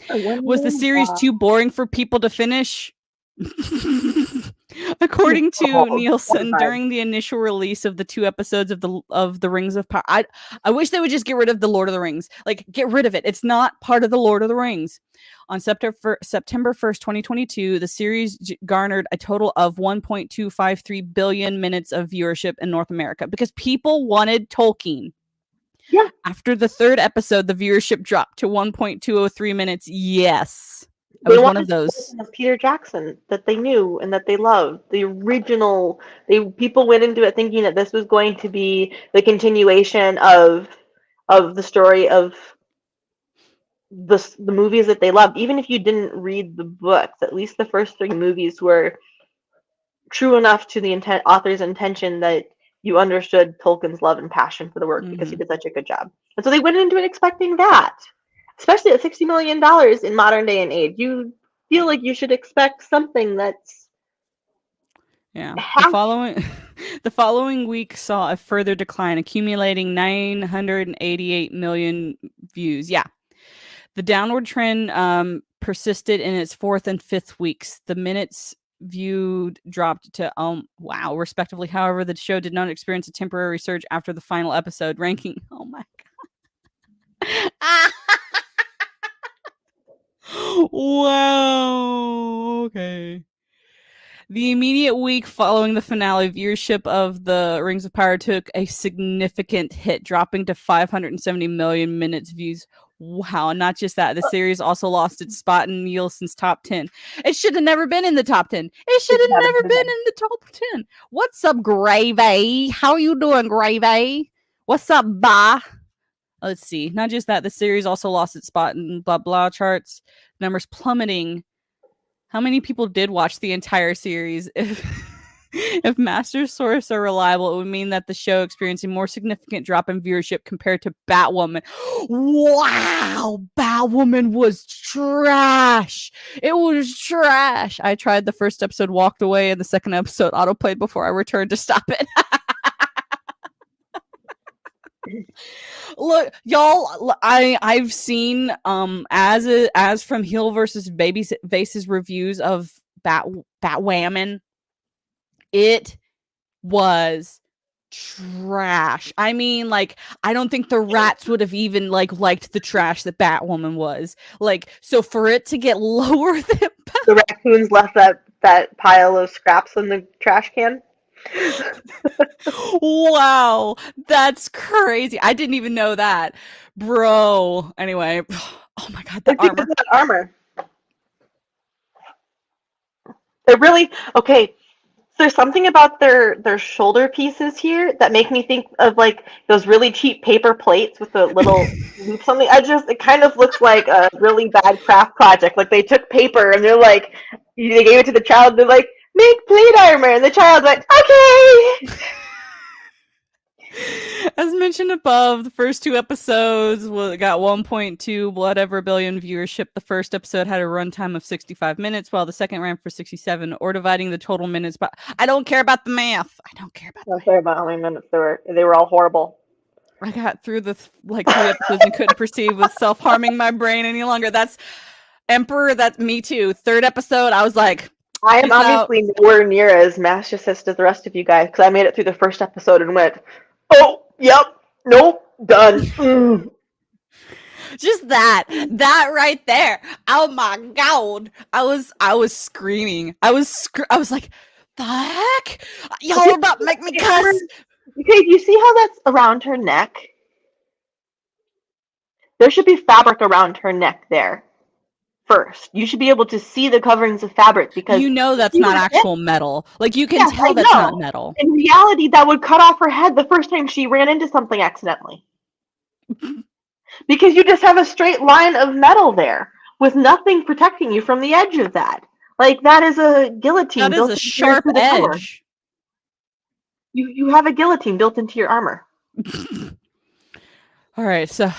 I wonder why. Was the series too boring for people to finish? According to Nielsen, during the initial release of the 2 episodes of the Rings of Power, I wish they would just get rid of the Lord of the Rings. Like, get rid of it. It's not part of the Lord of the Rings. On September 1st, 2022, the series garnered a total of 1.253 billion minutes of viewership in North America because people wanted Tolkien. Yeah. After the 3rd episode, the viewership dropped to 1.203 minutes. Yes. I They was one wanted of those. Peter Jackson that they knew and that they loved. The original. People went into it thinking that this was going to be the continuation of the story of the movies that they loved. Even if you didn't read the books, at least the first 3 movies were true enough to the author's intention that you understood Tolkien's love and passion for the work because he did such a good job. And so they went into it expecting that. Especially at $60 million in modern day and age, you feel like you should expect something that's The following week saw a further decline, accumulating 988 million views. Yeah. The downward trend persisted in its 4th and 5th weeks. The minutes viewed dropped to respectively. However, the show did not experience a temporary surge after the final episode, ranking. Oh my god. Wow. Okay. The immediate week following the finale, viewership of the Rings of Power took a significant hit, dropping to 570 million minutes views. Wow, not just that. The series also lost its spot in Nielsen's top 10. It should have never been in the top 10. It should have never been in the top 10. What's up, Gravy? How you doing, Gravy? What's up, Ba? Let's see. Not just that, the series also lost its spot in blah blah charts, numbers plummeting. How many people did watch the entire series? If master sources are reliable, it would mean that the show experienced a more significant drop in viewership compared to Batwoman. Wow! Batwoman was trash! It was trash! I tried the first episode, walked away, and the second episode autoplayed before I returned to stop it. Look, y'all, I've seen as from Hill versus Babyface's reviews of Batwoman. It was trash. I mean, like, I don't think the rats would have even liked the trash that Batwoman was. Like, so for it to get lower than the raccoons left that pile of scraps in the trash can. Wow, that's crazy. I didn't even know that, bro. Anyway, oh my god, that armor. They're really okay. There's something about their shoulder pieces here that make me think of like those really cheap paper plates with the little loops on the edges. It kind of looks like a really bad craft project. Like they took paper and they're like, they gave it to the child. They're like, make plate armor, and the child's like, okay. As mentioned above, the first 2 episodes got 1.2 whatever billion viewership. The first episode had a runtime of 65 minutes, while the second ran for 67, or dividing the total minutes. But I don't care about the math. I don't care about how many minutes they were. They were all horrible. I got through the 3 episodes and couldn't perceive with self-harming my brain any longer. That's Emperor. That's me too. 3rd episode, I was like, I am peace out. obviously nowhere near as masochist as the rest of you guys because I made it through the first episode and went, oh, yep, nope, done. Just that right there. Oh my god. I was screaming. I was like, the heck? Y'all are about to make me cuss. Okay, do you see how that's around her neck? There should be fabric around her neck there first. You should be able to see the coverings of fabric because you know that's not actual metal. Like you can tell that's not metal. In reality, that would cut off her head the first time she ran into something accidentally. Because you just have a straight line of metal there with nothing protecting you from the edge of that. Like that is a guillotine. That is a sharp edge. You have a guillotine built into your armor. All right, so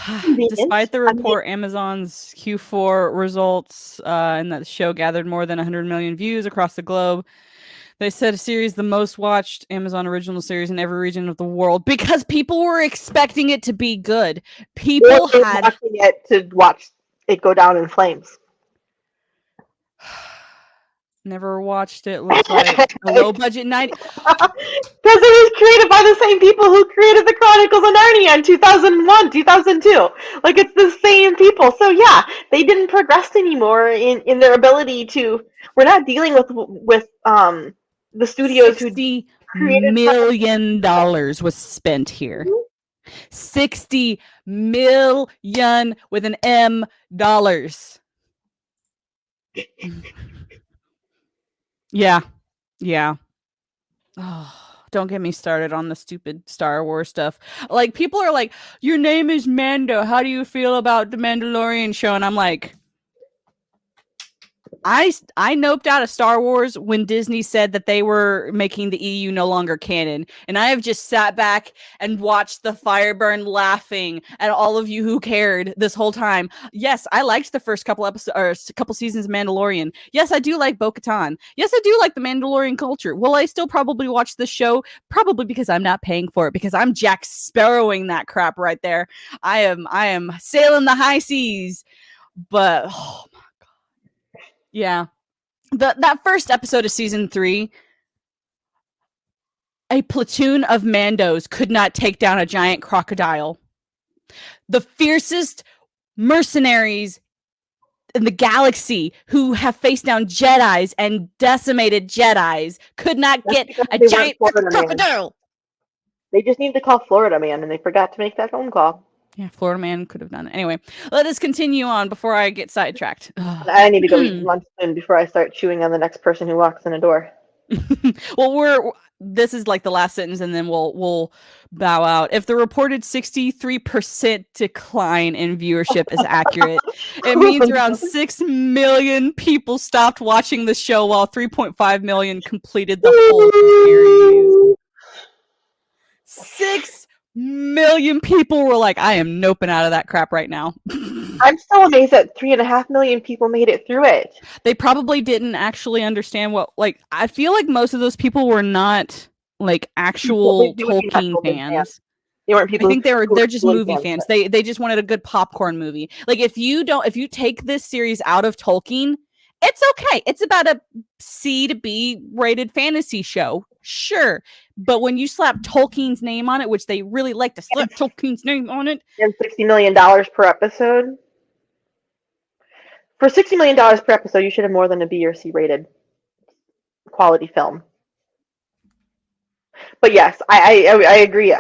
despite the report, Amazon's Q4 results and that the show gathered more than 100 million views across the globe. They said a series the most watched Amazon original series in every region of the world because people were expecting it to be good. People had watching it to watch it go down in flames. Never watched it. Looks like a low budget 90. Because it was created by the same people who created the Chronicles of Narnia in 2001, 2002. Like it's the same people. So yeah, they didn't progress anymore in their ability to. We're not dealing with the studios who $60 million was spent here. 60 million with an M dollars. Yeah. Oh, don't get me started on the stupid Star Wars stuff. Like people are like, your name is Mando. How do you feel about the Mandalorian show? And I'm like, I noped out of Star Wars when Disney said that they were making the EU no longer canon. And I have just sat back and watched the fire burn laughing at all of you who cared this whole time. Yes, I liked the first couple episodes or couple seasons of Mandalorian. Yes, I do like Bo-Katan. Yes, I do like the Mandalorian culture. Will I still probably watch the show? Probably because I'm not paying for it, because I'm Jack Sparrowing that crap right there. I am sailing the high seas. But oh my god. Yeah. That first episode of season 3, a platoon of Mandos could not take down a giant crocodile. The fiercest mercenaries in the galaxy who have faced down Jedis and decimated Jedis could not get a giant crocodile. They just need to call Florida Man, and they forgot to make that phone call. Yeah, Florida Man could have done it. Anyway, let us continue on before I get sidetracked. I need to go eat lunch soon before I start chewing on the next person who walks in the door. Well, this is like the last sentence, and then we'll bow out. If the reported 63% decline in viewership is accurate, it means around 6 million people stopped watching the show, while 3.5 million completed the whole series. 6 million people were like, I am noping out of that crap right now. I'm still amazed that 3.5 million people made it through it. They probably didn't actually understand what, like, I feel like most of those people were not like actual Tolkien fans. They weren't people. I think they're just movie fans. They just wanted a good popcorn movie. Like if you take this series out of Tolkien, it's okay. It's about a C to B rated fantasy show. Sure. But when you slap Tolkien's name on it, which they really like to slap Tolkien's name on it. And $60 million per episode. For $60 million per episode, you should have more than a B or C rated quality film. But yes, I agree.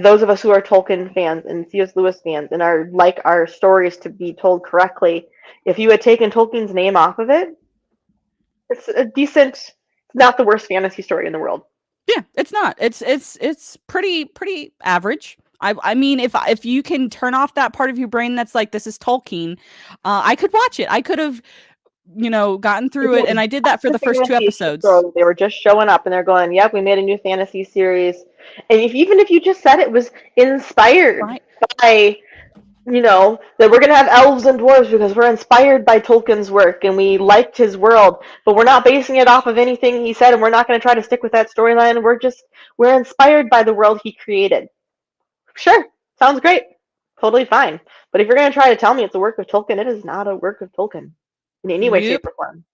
Those of us who are Tolkien fans and C.S. Lewis fans and are like our stories to be told correctly, if you had taken Tolkien's name off of it, it's a decent, not the worst fantasy story in the world. Yeah, it's not. It's pretty average. I mean, if you can turn off that part of your brain that's like, this is Tolkien, I could watch it. I could have, gotten through it, and I did that for the first 2 episodes. So they were just showing up, and they're going, "Yep, we made a new fantasy series." And even if you just said it was inspired by, that we're gonna have elves and dwarves because we're inspired by Tolkien's work and we liked his world, but we're not basing it off of anything he said, and we're not going to try to stick with that storyline. We're inspired by the world he created. Sure, sounds great. Totally fine. But if you're going to try to tell me it's a work of Tolkien, it is not a work of Tolkien in any way, shape, Nope. or form.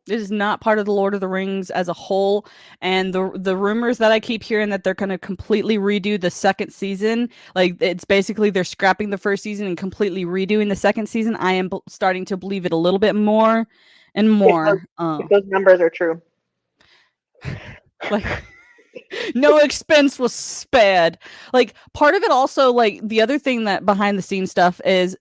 It is not part of the Lord of the Rings as a whole. And the rumors that I keep hearing that they're going to completely redo the second season, like it's basically they're scrapping the first season and completely redoing the second season. I am starting to believe it a little bit more and more. If those numbers are true. Like no expense was spared. Like part of it also, like the other thing that behind the scenes stuff is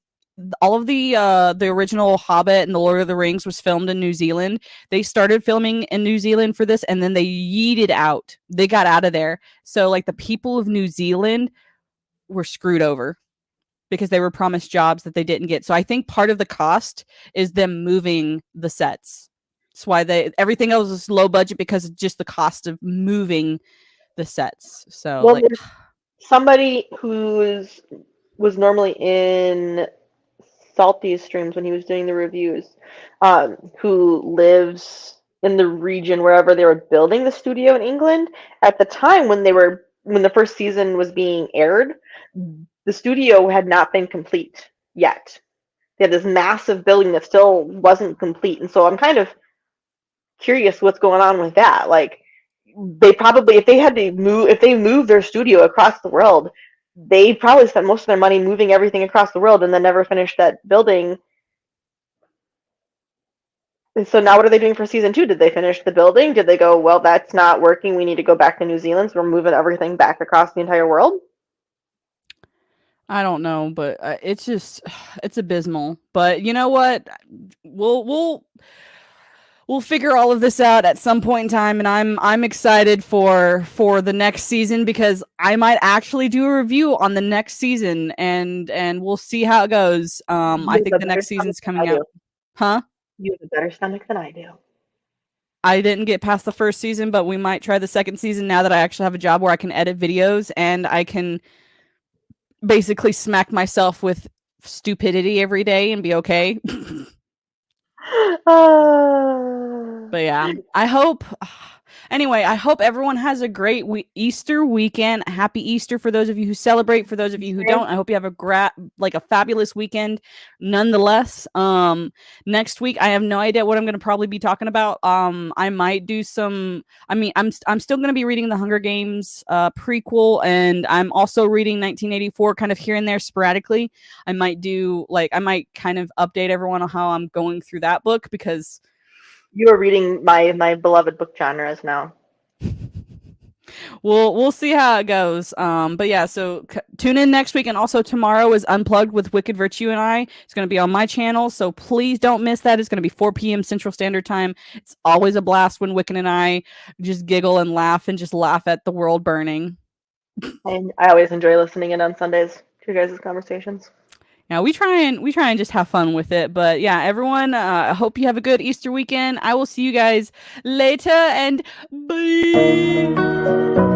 all of the original Hobbit and the Lord of the Rings was filmed in New Zealand. They started filming in New Zealand for this, and then they yeeted out. They got out of there. So like the people of New Zealand were screwed over because they were promised jobs that they didn't get. So I think part of the cost is them moving the sets. That's why everything else is low budget because of just the cost of moving the sets. So Well, like there's somebody was normally in Salty's streams when he was doing the reviews, who lives in the region wherever they were building the studio in England. At the time when the first season was being aired, the studio had not been complete yet. They had this massive building that still wasn't complete, and so I'm kind of curious what's going on with that. Like, they probably, if they moved their studio across the world, they probably spent most of their money moving everything across the world and then never finished that building. And so now what are they doing for season 2? Did they finish the building? Did they go, well, that's not working, we need to go back to New Zealand, so we're moving everything back across the entire world? I don't know, but it's just it's abysmal. But you know what? We'll figure all of this out at some point in time, and I'm excited for the next season because I might actually do a review on the next season, and we'll see how it goes. I think the next season's coming out. Huh? You have a better stomach than I do. I didn't get past the first season, but we might try the second season now that I actually have a job where I can edit videos and I can basically smack myself with stupidity every day and be okay. But yeah, I hope anyway, I hope everyone has a great Easter weekend. Happy Easter for those of you who celebrate. For those of you who don't, I hope you have a fabulous weekend nonetheless. Next week I have no idea what I'm going to probably be talking about. I might do I'm still going to be reading the Hunger Games prequel, and I'm also reading 1984 kind of here and there sporadically. I might kind of update everyone on how I'm going through that book because you are reading my beloved book genres now. We'll see how it goes. But yeah, so tune in next week, and also tomorrow is Unplugged with Wicked Virtue and I. It's going to be on my channel, so please don't miss that. It's going to be 4 p.m. Central Standard Time. It's always a blast when Wicked and I just giggle and laugh at the world burning. And I always enjoy listening in on Sundays to your guys' conversations. Now we try and just have fun with it. But yeah, everyone, I hope you have a good Easter weekend. I will see you guys later, and bye.